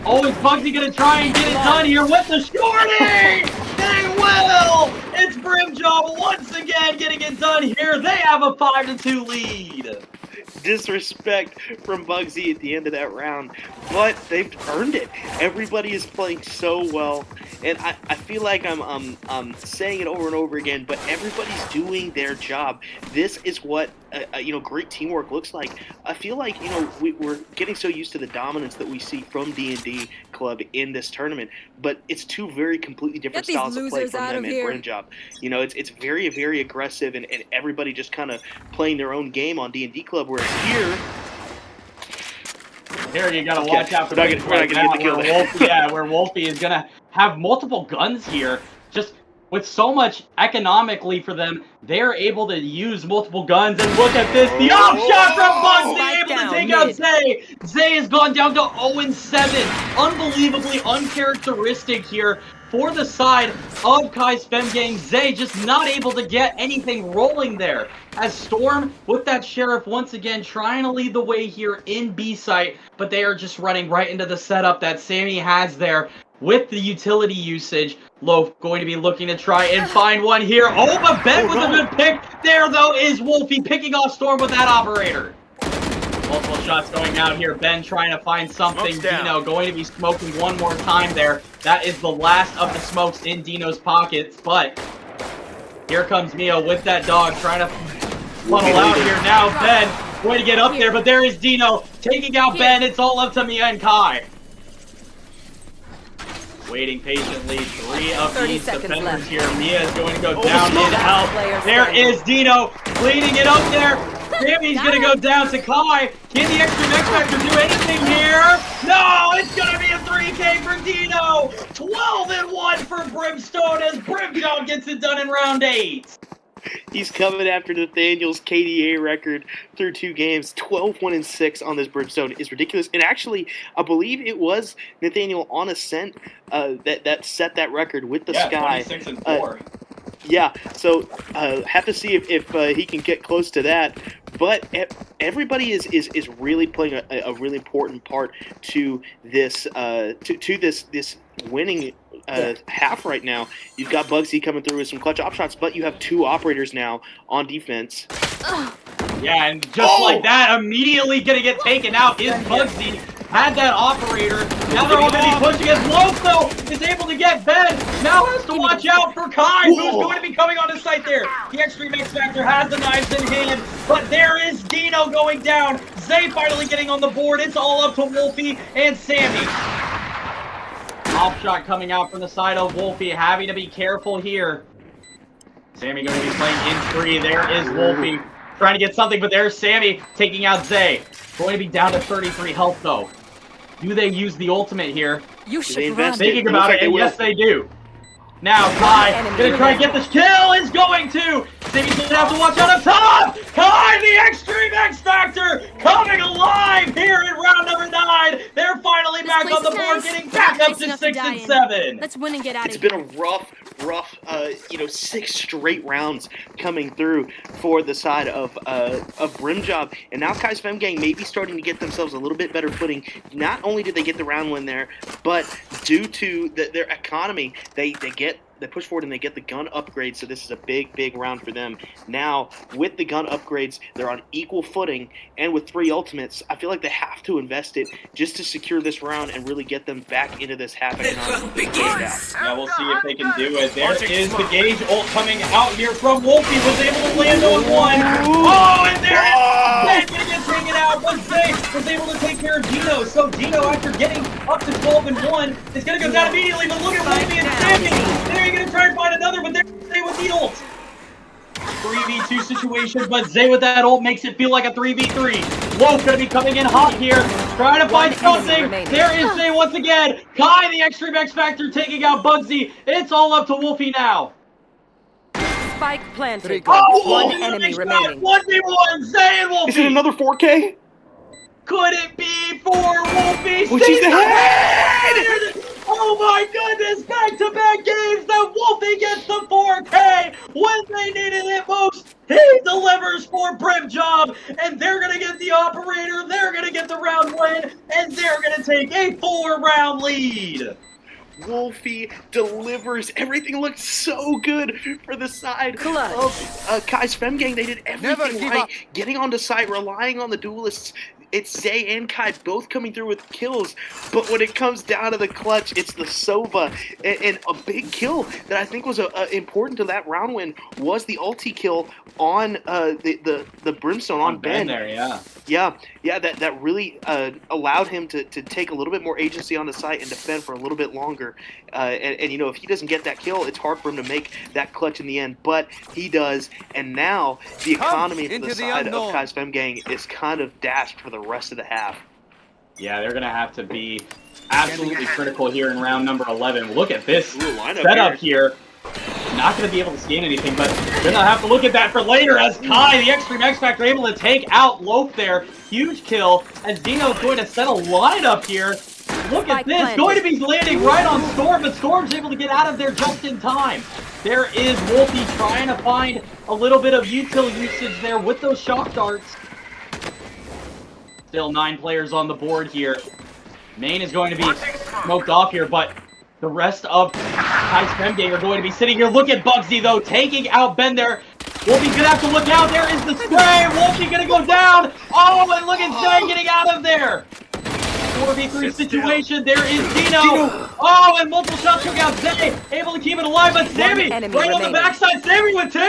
Oh, is Bugsy gonna try and get it done here with the shorty? They will! It's Brim Job once again getting it done here. They have a 5-2 lead. Disrespect from Bugsy at the end of that round, but they've earned it. Everybody is playing so well, and I feel like I'm saying it over and over again, but everybody's doing their job. This is what great teamwork looks like. I feel like we're getting so used to the dominance that we see from D&D Club in this tournament, but it's 2 very completely different styles of play from them and Brim Job. It's very, very aggressive, and everybody just kind of playing their own game on D&D Club, whereas here you gotta watch out for where Wolfie is gonna have multiple guns here. Just with so much economically for them, they're able to use multiple guns. And look at this, the off shot from Bugsy, able to take out Zay. Zay has gone down to 0-7. Unbelievably uncharacteristic here for the side of Kai's Fem Gang. Zay just not able to get anything rolling there. As Storm with that Sheriff once again trying to lead the way here in B site, but they are just running right into the setup that Sammy has there with the utility usage. Loaf going to be looking to try and find one here. Oh, but Ben with a good pick. There, though, is Wolfie picking off Storm with that operator. Multiple shots going out here. Ben trying to find something. Dino going to be smoking one more time there. That is the last of the smokes in Dino's pockets, but here comes Mia with that dog trying to funnel out here. Now Ben going to get up there, but there is Dino taking out Ben. It's all up to Mia and Kai. Waiting patiently, 3 of these defenders here. Mia is going to go down in health. There is Dino cleaning it up there. Sammy's going to go down to Kai. Can the Extreme X Factor do anything here? No, it's going to be a 3K for Dino. 12-1 for Brimstone as Brim Job gets it done in round 8. He's coming after Nathaniel's KDA record through 2 games. 12-1-6 on this Brimstone is ridiculous. And actually, I believe it was Nathaniel on Ascent that set that record with the Sky. 26-4. Yeah, so have to see if he can get close to that. But everybody is really playing a really important part to this this winning half right now. You've got Bugsy coming through with some clutch op shots, but you have 2 operators now on defense. Yeah, and just like that, immediately gonna get taken out is Bugsy. Had that operator. Now they're all going to be pushing as Loaf, though, is able to get Ben. Now has to watch out for Kai, who's going to be coming on his site there. The Extreme X Factor has the knives in hand, but there is Dino going down. Zay finally getting on the board. It's all up to Wolfie and Sammy. Off shot coming out from the side of Wolfie, having to be careful here. Sammy going to be playing in 3. There is Wolfie trying to get something, but there's Sammy taking out Zay. Going to be down to 33 health, though. Do they use the ultimate here? You should run. Thinking about it, and yes, they do. Now, Kai, gonna try and get this kill, is going to! Sammy's gonna have to watch out up top! Kai, the Extreme X Factor, coming alive here in round number 9! They're finally back on the board, getting back up to 6 and 7! Let's win and get out of here. It's been a rough, 6 straight rounds coming through for the side of Brim Job, and now Kai's Fem Gang may be starting to get themselves a little bit better footing. Not only did they get the round win there, but due to their economy, they push forward and they get the gun upgrade, so this is a big round for them. Now, with the gun upgrades, they're on equal footing, and with 3 ultimates, I feel like they have to invest it just to secure this round and really get them back into this half economy. Yeah, we'll see if they can do it. There is the Gage ult coming out here from Wolfie, was able to land on 1. Oh, and there it is! Gonna get taken out, but Zay was able to take care of Dino. So Dino, after getting up to 12 and 1, is gonna go down immediately, but look at Wolfie and Sammy! They're gonna try and find another, but they're Zay with the ult. 3v2 situation, but Zay with that ult makes it feel like a 3v3. Loaf gonna be coming in hot here, trying to find something. There is Zay once again. Kai, the Extreme X Factor, taking out Bugsy. It's all up to Wolfie now. Spike planted. Oh, One enemy remaining. 1v1, Zay and Wolfie. Is it another 4K? Could it be for Wolfie? Which is the head! Oh my goodness, back-to-back games that Wolfie gets the 4K when they needed it most. He delivers for Brim Job, and they're going to get the operator, they're going to get the round win, and they're going to take a 4-round lead. Wolfie delivers. Everything looked so good for the side of Kai's Fem Gang. They did everything right, getting onto site, relying on the duelists. It's Zay and Kai both coming through with kills, but when it comes down to the clutch, it's the Sova. And a big kill that I think was important to that round win was the ulti kill on the Brimstone on Ben. There, yeah. Yeah, that really allowed him to take a little bit more agency on the site and defend for a little bit longer. And you know, if he doesn't get that kill, it's hard for him to make that clutch in the end, but he does. And now the economy for the side of Kai's Fem Gang is kind of dashed for the rest of the half. Yeah, they're going to have to be absolutely critical here in round number 11. Look at this lineup setup here. Not going to be able to scan anything, but they're going to have to look at that for later as Kai, the Extreme X Factor, able to take out Loaf there. Huge kill as Dino's going to set a lineup here. Look at this, going to be landing right on Storm, but Storm's able to get out of there just in time. There is Wolfie trying to find a little bit of util usage there with those shock darts. Still 9 players on the board here. Main is going to be smoked off here, but the rest of Kai's Fem Gang are going to be sitting here. Look at Bugsy, though, taking out Ben there. Wolfie's going to have to look out. There is the spray. Wolfie going to go down. Oh, and look at Zay getting out of there. 4v3 situation. There is Dino. Oh, and multiple shots took out Zay. Able to keep it alive, but Sammy right on the backside. Sammy with 2.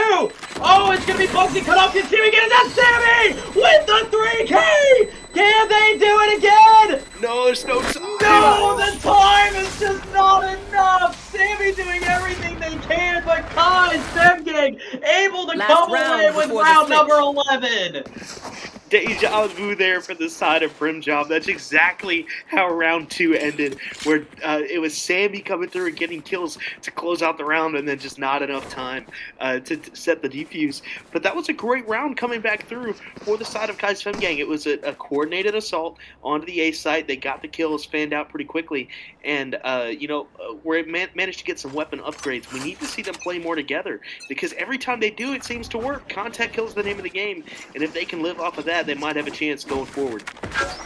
Oh, it's going to be Bugsy cut off. Can Sammy get it? That's Sammy with the 3K. Can they do it again? No, there's no time. No, the time is just not enough. Sammy doing everything they can, but Kai's Fem Gang able to come away with round number 11. Deja vu there for the side of Brim Job. That's exactly how round 2 ended, where it was Sammy coming through and getting kills to close out the round, and then just not enough time to set the defuse. But that was a great round coming back through for the side of Kai's Femgang. It was a coordinated assault onto the A site. They got the kills, fanned out pretty quickly, and where it managed to get some weapon upgrades. We need to see them play more together, because every time they do, it seems to work. Contact kills the name of the game, and if they can live off of that, they might have a chance going forward.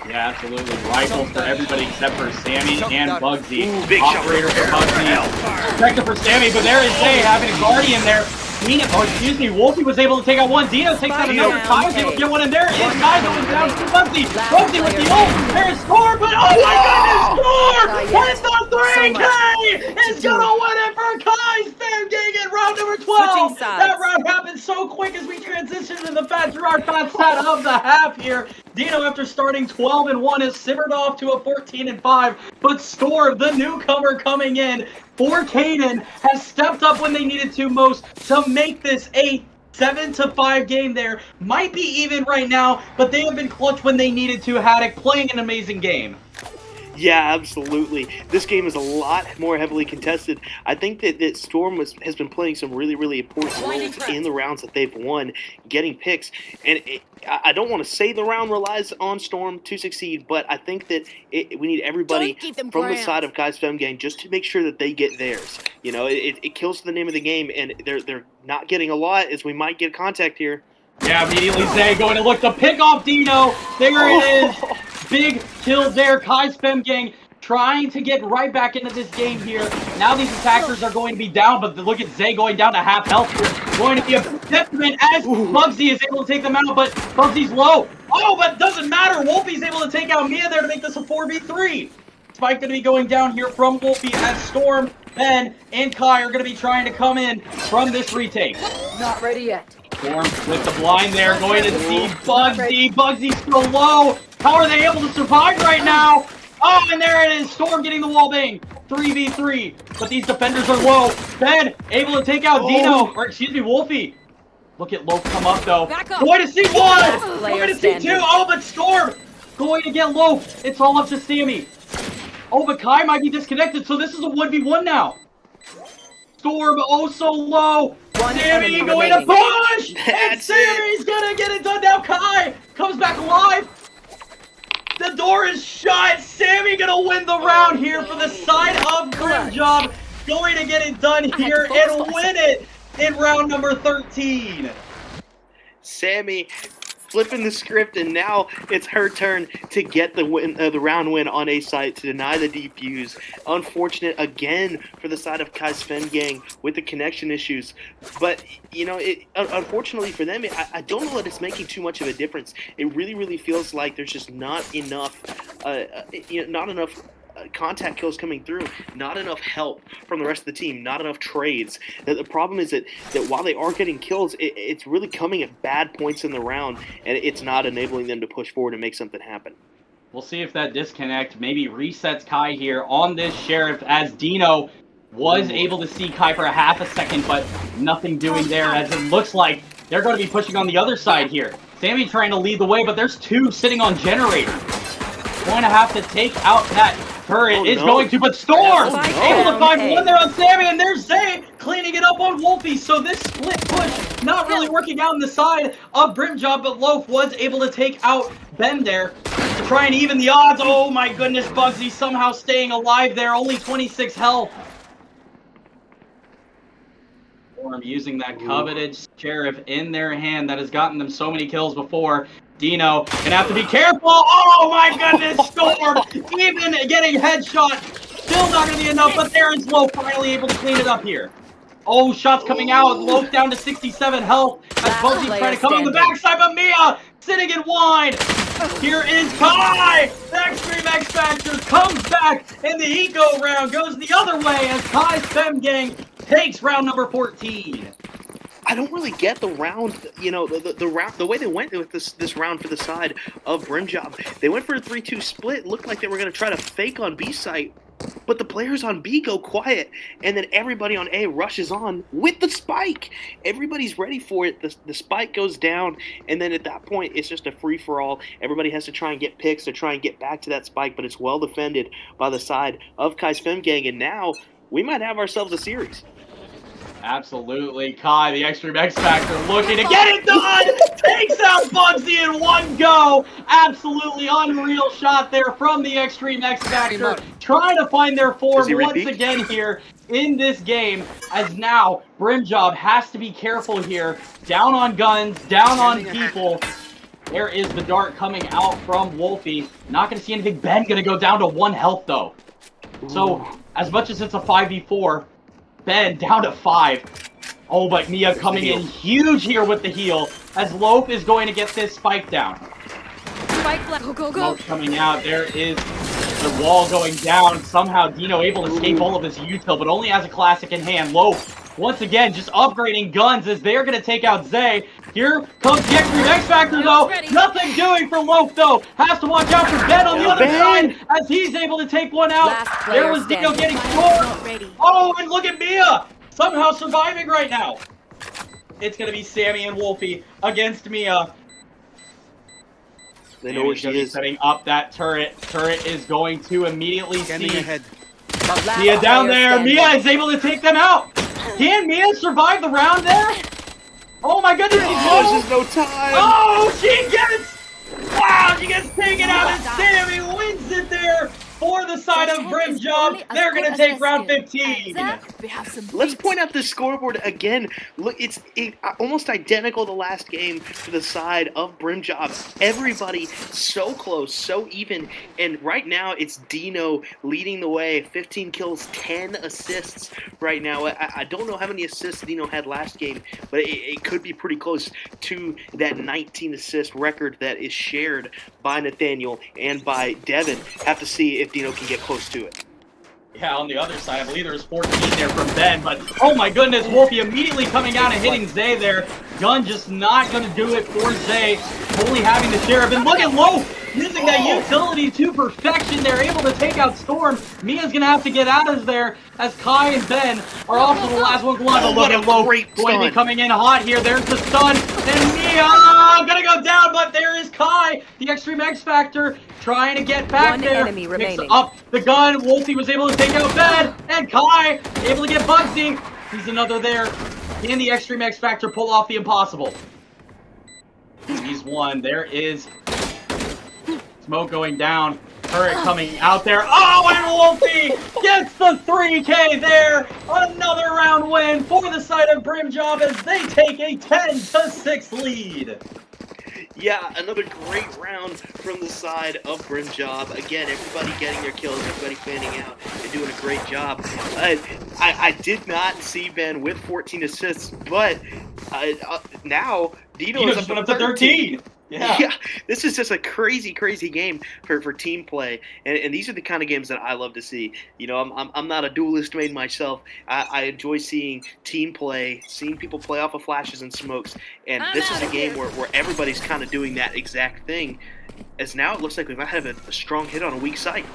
Yeah, absolutely. Rifle for everybody except for Sammy and Bugsy. Ooh, big Operator for Bugsy. Protector for Sammy, but there is Zay having a Guardian there. Wolfie was able to take out one. Dino takes out another. Kai was able to get one in there. Is Kai going down to Bugsy. Bugsy with the ult. There's Score, but oh my goodness, Score! It's the 3K! It's gonna win it for Kai's Femgang in round number 12. That round happened so quick as we transition to the Fat Gerard Fat Stat of the half here. Dino, after starting 12-1, has simmered off to a 14-5, but Score, the newcomer coming in for Kaden, has stepped up when they needed to most to make this a 7-5 game there. Might be even right now, but they have been clutch when they needed to. Haddock playing an amazing game. Yeah, absolutely. This game is a lot more heavily contested. I think that Storm has been playing some really, really important roles in the rounds that they've won, getting picks. And I don't want to say the round relies on Storm to succeed, but I think that we need everybody from the side of Kai's Femgang just to make sure that they get theirs. You know, it kills the name of the game, and they're not getting a lot, as we might get contact here. Yeah, immediately Zay going to look to pick off Dino. There it is. Big kill there. Kai's Femgang trying to get right back into this game here. Now these attackers are going to be down, but look at Zay going down to half health here. Going to be a detriment as Bugsy is able to take them out, but Bugsy's low. Oh, but doesn't matter. Wolfie's able to take out Mia there to make this a 4v3. Spike going to be going down here from Wolfie as Storm, Ben, and Kai are going to be trying to come in from this retake. Not ready yet. Storm with the blind there, going to see Bugsy. Bugsy's still low. How are they able to survive right now? Oh, and there it is. Storm getting the wall bang. 3v3. But these defenders are low. Ben able to take out Dino. Or excuse me, Wolfie. Look at Loaf come up though. Going to see one. Going to see two. Oh, but Storm going to get Loaf. It's all up to Sammy. Oh, but Kai might be disconnected, so this is a 1v1 now. Storm oh so low. Sammy going to push. And Sammy's gonna get it done now. Kai comes back alive. The door is shut. Sammy gonna win the round here for the side of Grim Job. Going to get it done here and win it in round number 13. Sammy flipping the script, and now it's her turn to get the win, the round win on A site to deny the defuse. Unfortunate again for the side of Kai's Femgang with the connection issues, but you know, unfortunately for them, I don't know that it's making too much of a difference. It really feels like there's just not enough, not enough contact kills coming through, not enough help from the rest of the team, not enough trades. The problem is that while they are getting kills, it's really coming at bad points in the round, and it's not enabling them to push forward and make something happen. We'll see if that disconnect maybe resets Kai here on this Sheriff, as Dino was able to see Kai for a half a second, but nothing doing there, as it looks like they're going to be pushing on the other side here. Sammy trying to lead the way, but there's two sitting on generator. Going to have to take out that turret. Going to, but Storm able to find one there on Sammy, and there's Zay cleaning it up on Wolfie. So this split push not really working out on the side of Brim Job, but Loaf was able to take out Ben there to try and even the odds. Oh my goodness, Bugsy somehow staying alive there, only 26 health. Storm using that coveted Sheriff in their hand that has gotten them so many kills before. Dino gonna have to be careful. Oh my goodness, Storm even getting headshot. Still not gonna be enough, but there is Loaf finally able to clean it up here. Oh, shots coming out. Loaf down to 67 health as Bugsy trying to come on the backside, but Mia sitting in wine. Here is Kai. The Extreme X Factor comes back, and the eco round goes the other way as Kai's Femgang takes round number 14. I don't really get the round, you know, the way they went with this round for the side of Brim Job. They went for a 3-2 split. Looked like they were going to try to fake on B site, but the players on B go quiet, and then everybody on A rushes on with the spike. Everybody's ready for it. The spike goes down, and then at that point, it's just a free-for-all. Everybody has to try and get picks to try and get back to that spike, but it's well defended by the side of Kai's Fem Gang, and now we might have ourselves a series. Absolutely, Kai, the Extreme X Factor, looking to get it done! Takes out Bugsy in one go! Absolutely unreal shot there from the Extreme X Factor, trying to find their form once again here in this game, as now Brimjob has to be careful here. Down on guns, down on people. There is the dart coming out from Wolfie. Not going to see anything. Ben going to go down to 1 health, though. So, as much as it's a 5v4, Ben down to 5. Oh, but Mia coming in huge here with the heal, as Loaf is going to get this spike down. Spike left. Go. Smoke coming out. There is the wall going down. Somehow Dino able to escape all of his util, but only has a classic in hand. Loaf, once again, just upgrading guns as they're going to take out Zay. Here comes the Extreme X Factor, though. Nothing doing for Loaf, though. Has to watch out for Ben on the other side as he's able to take one out. There was Dino getting scored. Oh, and look at Mia. Somehow surviving right now. It's going to be Sammy and Wolfie against Mia. They know where she is. Setting up that turret. Turret is going to immediately see ahead. Mia down there. Mia is able to take them out. Can Mia survive the round there? Oh my goodness, there's no time. Oh, she gets... Wow, she gets taken out and Sammy wins it there for the side of Brimjob. They're going to take round 15. Let's point out the scoreboard again. Look, it's almost identical to last game to the side of Brimjob. Everybody so close, so even. And right now, it's Dino leading the way. 15 kills, 10 assists right now. I don't know how many assists Dino had last game, but it could be pretty close to that 19 assist record that is shared by Nathaniel and by Devin. Have to see if Dino can get close to it. Yeah, on the other side, I believe there was 14 there from Ben, but oh my goodness, Wolfie immediately coming out and hitting Zay there. Gun just not going to do it for Zay, only having the sheriff. And look at Loaf using that utility to perfection. They're able to take out Storm. Mia's going to have to get out of there as Kai and Ben are also the last one alive. Oh, look at Loaf going to be coming in hot here. There's the stun, and Mia going to go down, but there is Kai, the Extreme X Factor, trying to get back One there. enemy remaining. Up the gun. Wolfie was able to take out Ben, and Kai able to get Bugsy. He's another there. Can the Extreme X Factor pull off the impossible? He's one. There is smoke going down. Turret coming out there. Oh, and Wolfie gets the 3K there. Another round win for the side of Brimjob as they take a 10-6 lead. Yeah, another great round from the side of Brimjob. Again, everybody getting their kills, everybody fanning out and doing a great job. I did not see Ben with 14 assists, but now Dino is up to 13. Yeah, this is just a crazy, crazy game for team play, and these are the kind of games that I love to see. You know, I'm not a duelist main myself. I enjoy seeing team play, seeing people play off of flashes and smokes, and this is a game where everybody's kind of doing that exact thing. As now it looks like we might have a strong hit on a weak site.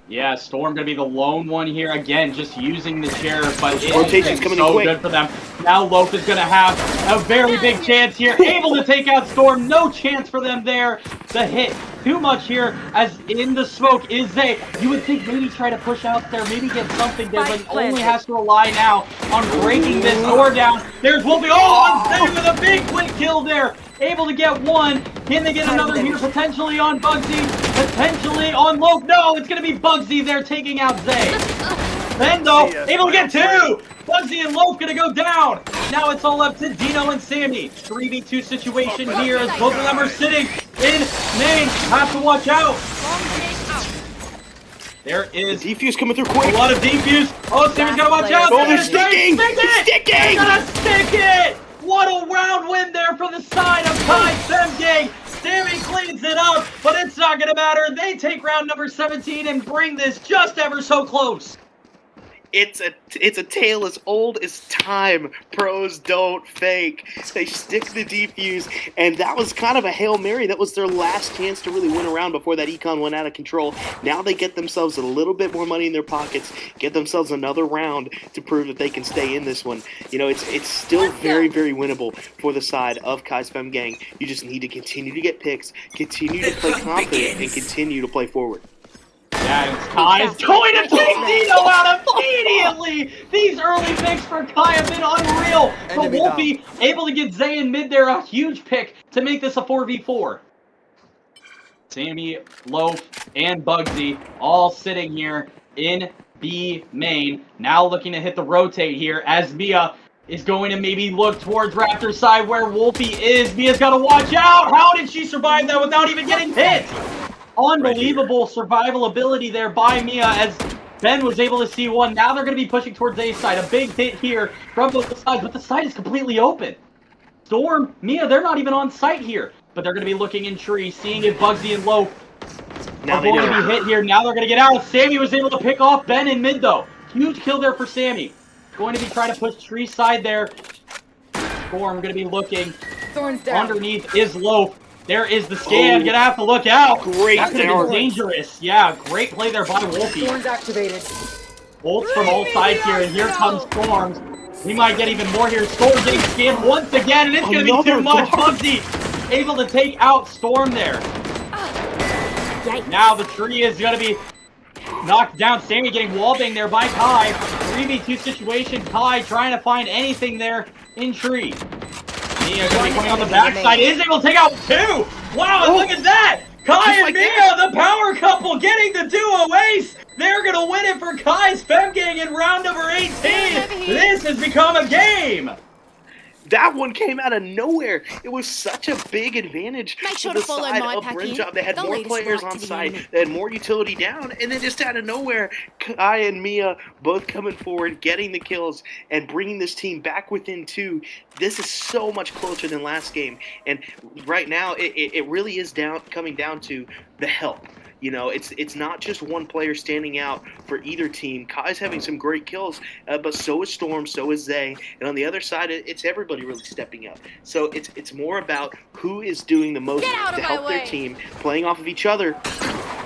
Yeah, Storm gonna be the lone one here again, just using the sheriff, but rotation's coming so quick. Good for them. Now Loaf is gonna have a very big chance here, able to take out Storm. No chance for them there. The hit too much here, as in the smoke is Zay. You would think maybe try to push out there, maybe get something there, but he only has to rely now on breaking this door down. There's Wolfie. Oh, on Zay with a big quick kill there. Able to get one. Can they get another here? Potentially on Bugsy. Potentially on Loaf. No, it's going to be Bugsy there taking out Zay. Then, though, able to get two. Bugsy and Loaf going to go down. Now it's all up to Dino and Sammy. 3v2 situation here as both of them are sitting in main. Have to watch out. There is defuse coming through quick. A lot of defuse. Oh, Sammy's got to watch out. Oh, they're sticking. They're going to stick it. What a round win there for the side of Kai's Fem Gang. Sammy cleans it up, but it's not going to matter. They take round number 17 and bring this just ever so close. It's a tale as old as time. Pros don't fake. They stick the defuse, and that was kind of a Hail Mary. That was their last chance to really win a round before that econ went out of control. Now they get themselves a little bit more money in their pockets, get themselves another round to prove that they can stay in this one. You know, it's still very, very winnable for the side of Kai's Fem Gang. You just need to continue to get picks, continue to play confident, and continue to play forward. Yeah, and Kai is going to take Dino out immediately! These early picks for Kai have been unreal! But Wolfie able to get Zay in mid there, a huge pick to make this a 4v4. Sammy, Loaf, and Bugsy all sitting here in B main. Now looking to hit the rotate here as Mia is going to maybe look towards Raptor's side where Wolfie is. Mia's got to watch out! How did she survive that without even getting hit? Unbelievable survival ability there by Mia as Ben was able to see one. Now they're going to be pushing towards A side. A big hit here from both sides, but the side is completely open. Storm, Mia, they're not even on site here, but they're going to be looking in tree, seeing if Bugsy and Loaf are going to be hit here. Now they're going to get out. Sammy was able to pick off Ben in mid, though. Huge kill there for Sammy. Going to be trying to push tree side there. Storm going to be looking. Thorns down. Underneath is Loaf. There is the scan. Gonna have to look out. Great. That's gonna be dangerous. Yeah, great play there by Wolfie. Thorns activated. Bolts from all sides here, and here comes Storms. He might get even more here. Storm getting scanned once again, and it's gonna be too much. Bugsy able to take out Storm there. Now the tree is gonna be knocked down. Sammy getting wallbanged there by Kai. 3v2 situation. Kai trying to find anything there in tree. Mia going to be coming on the backside, is able to take out two! Wow, and look at that! Kai and Mia, the power couple, getting the duo ace! They're going to win it for Kai's Fem Gang in round number 18! This has become a game! That one came out of nowhere. It was such a big advantage Make sure to the to follow side my of pack Brim in. Job. They had They'll more lead us players right on to the site. enemy. They had more utility down. And then just out of nowhere, Kai and Mia both coming forward, getting the kills, and bringing this team back within two. This is so much closer than last game. And right now, it really is coming down to the help. You know, it's not just one player standing out for either team. Kai's having some great kills, but so is Storm, so is Zay. And on the other side, it's everybody really stepping up. So it's more about who is doing the most to help their team, playing off of each other.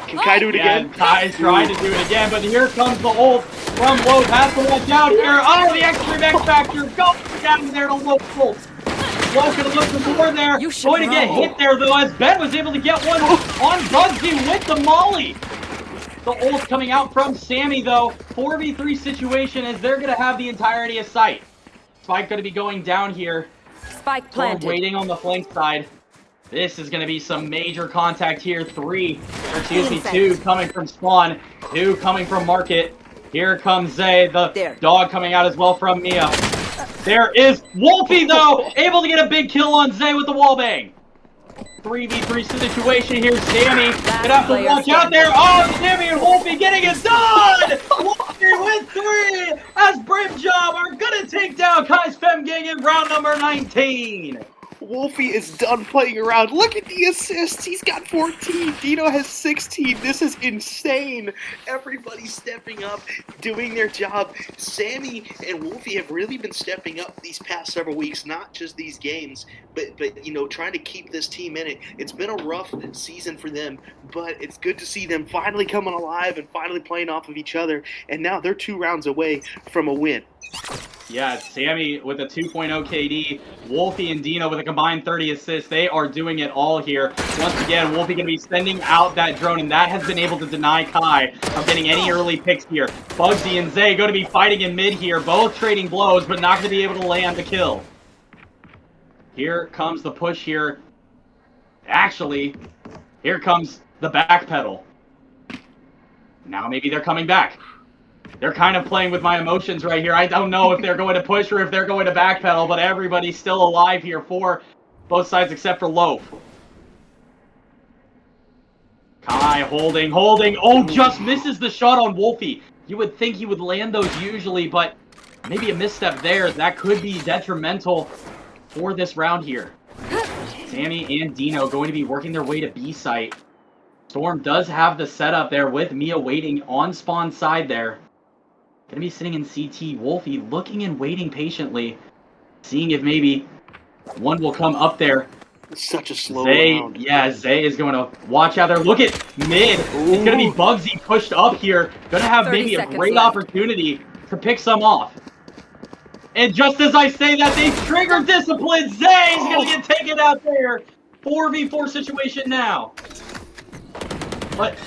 Can Kai do it again? Kai's trying to do it again, but here comes the ult from Loaf. Has to watch out here. Oh, the extreme X Factor going down there to Loaf ult. Loaf gonna look for more there. Going to get hit there though, as Ben was able to get one on Bugsy with the molly. The ult's coming out from Sammy though. 4v3 situation as they're gonna have the entirety of sight. Spike gonna be going down here. Spike planted. Waiting on the flank side. This is gonna be some major contact here. Two coming from Spawn, 2 coming from Market. Here comes Zay, the dog coming out as well from Mia. There is Wolfie, though, able to get a big kill on Zay with the wallbang. 3v3 situation here. Sammy gonna have to watch out there. Oh, Sammy and Wolfie getting it done! Wolfie with 3 as Brim Job are gonna take down Kai's Fem Gang in round number 19. Wolfie is done playing around. Look at the assists. He's got 14. Dino has 16. This is insane. Everybody's stepping up, doing their job. Sammy and Wolfie have really been stepping up these past several weeks, not just these games, but you know, trying to keep this team in it. It's been a rough season for them, but it's good to see them finally coming alive and finally playing off of each other. And now they're 2 rounds away from a win. Yeah, Sammy with a 2.0 KD, Wolfie and Dino with a combined 30 assists. They are doing it all here. Once again, Wolfie going to be sending out that drone, and that has been able to deny Kai from getting any early picks here. Bugsy and Zay going to be fighting in mid here, both trading blows, but not going to be able to land the kill. Here comes the push here. Actually, here comes the backpedal. Now maybe they're coming back. They're kind of playing with my emotions right here. I don't know if they're going to push or if they're going to backpedal, but everybody's still alive here for both sides except for Loaf. Kai holding. Oh, just misses the shot on Wolfie. You would think he would land those usually, but maybe a misstep there. That could be detrimental for this round here. Sammy and Dino going to be working their way to B site. Storm does have the setup there with Mia waiting on spawn side there. Gonna be sitting in CT. Wolfie looking and waiting patiently, seeing if maybe one will come up there. It's such a slow Zay, round. yeah, Zay is going to watch out there. Look at mid. It's going to be Bugsy pushed up here. Going to have 30 maybe a seconds great left. opportunity to pick some off. And just as I say that, they trigger discipline. Zay's going to get taken out there. 4v4 situation now. But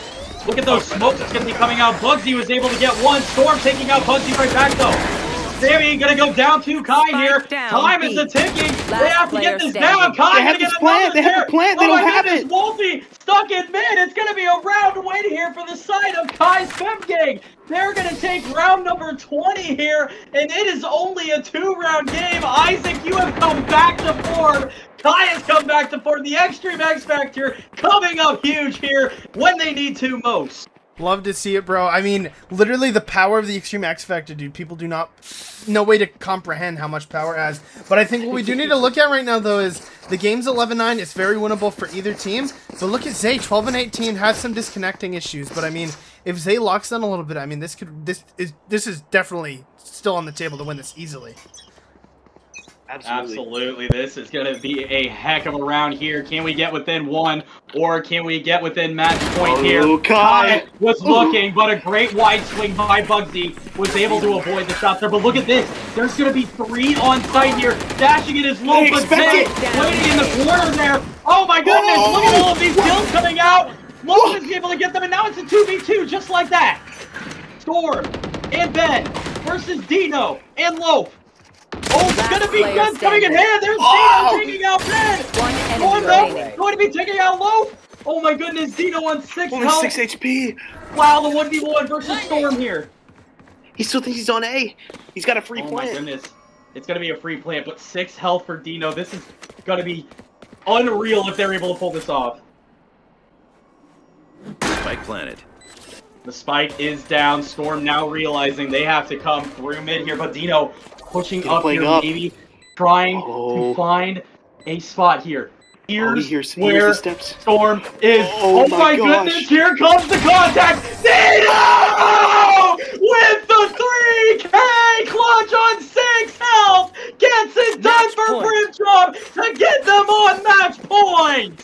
look at those smokes that's going to be coming out. Bugsy was able to get one. Storm taking out Bugsy right back, though. Sammy gonna go down to Kai here. Down, Time is a ticking. They have to get this down. They Kai have gonna this get plan. another They have there. a plan. They Oh don't my have goodness, it. Wolfie stuck in mid. It's gonna be a round win here for the side of Kai's Fem Gang. They're gonna take round number 20 here, and it is only a 2-round game. Isaac, you have come back to form. Kai has come back to form. The Extreme X Factor coming up huge here when they need to most. Love to see it, bro. I mean, literally the power of the Extreme X Factor, dude. People do not... No way to comprehend how much power it has. But I think what we do need to look at right now, though, is the game's 11-9. It's very winnable for either team. But look at Zay, 12-18, has some disconnecting issues. But, I mean, if Zay locks down a little bit, I mean, this is definitely still on the table to win this easily. Absolutely. This is going to be a heck of a round here. Can we get within one, or can we get within match point here? Kai was looking, but a great wide swing by Bugsy was able to avoid the shot there. But look at this. There's going to be 3 on site here. Dashing it is low, but Zay waiting in the corner there. Oh my goodness, look at all of these kills coming out. Loaf is able to get them, and now it's a 2v2 just like that. Storm and Ben versus Dino and Loaf. Oh, it's gonna be guns coming in hand. There's Dino taking out Ben. Storm though, going to be taking out Loaf. Oh my goodness, Dino on 6 Only health. 6 HP. Wow, the 1v1 versus Storm here. He still thinks he's on A. He's got a free Oh plant. my goodness. It's gonna be a free plant, but 6 health for Dino. This is gonna be unreal if they're able to pull this off. Spike planted. The spike is down. Storm now realizing they have to come through mid here, but Dino pushing up here, maybe trying to find a spot here. Here's where the steps. Storm is. Oh my goodness, here comes the contact. Dino with the 3K clutch on 6 health. Gets it done for Brim Job to get them on match point.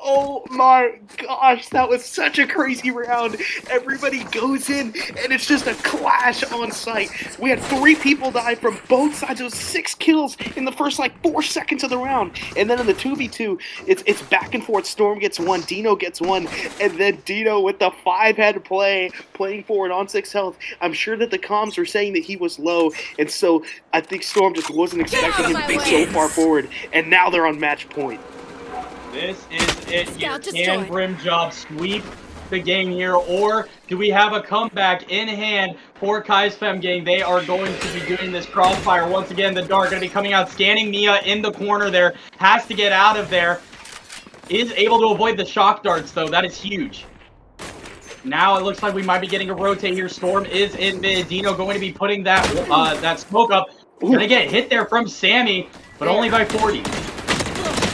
Oh my gosh, that was such a crazy round. Everybody goes in, and it's just a clash on site. We had 3 people die from both sides. It was 6 kills in the first, 4 seconds of the round. And then in the 2v2, it's back and forth. Storm gets 1, Dino gets 1, and then Dino with the 5-head play, playing forward on 6 health. I'm sure that the comms were saying that he was low, and so I think Storm just wasn't expecting him to be so far forward, and now they're on match point. This is it here. Can Brim Job sweep the game here, or do we have a comeback in hand for Kai's Fem Gang? They are going to be doing this crossfire once again. The Dark going to be coming out, scanning Mia in the corner there. Has to get out of there. Is able to avoid the shock darts, though. That is huge. Now it looks like we might be getting a rotate here. Storm is in mid. Dino going to be putting that that smoke up. Going to get hit there from Sammy, but only by 40.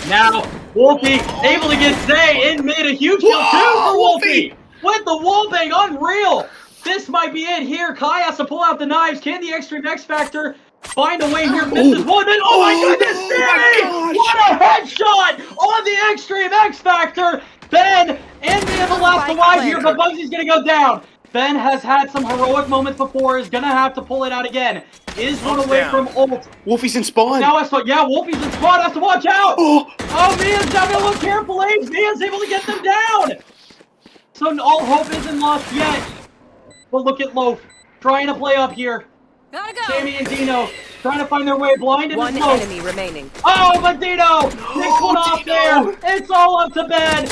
Now, Wolfie able to get Zay in mid. A huge kill too for Wolfie. With the wallbang, unreal. This might be it here. Kai has to pull out the knives. Can the Extreme X Factor find a way here? Misses one, and oh my goodness, Sammy! What a headshot on the Extreme X Factor. Ben and me the last alive here, but Bugsy's gonna go down. Ben has had some heroic moments before. Is gonna have to pull it out again. Is one away from ult. Wolfie's in spawn. Now has to, yeah, Wolfie's in spawn. Has to watch out. Oh, Mia's having to look carefully. Mia's able to get them down. So all hope isn't lost yet. But look at Loaf trying to play up here. Gotta go. Sammy and Dino trying to find their way. Blinded. One enemy remaining. Oh, but Dino picks one off there. It's all up to Ben.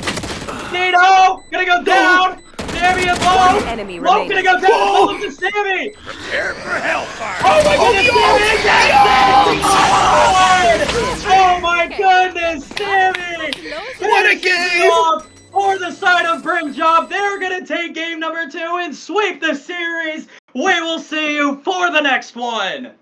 Dino gonna go down. Sammy and Loaf. Loaf gonna go down. Look to Sammy. Prepare for hellfire. Oh my goodness, Sammy! Oh my goodness, Sammy! What a game! For the side of Brim Job, they're gonna take game number 2 and sweep the series. We will see you for the next one.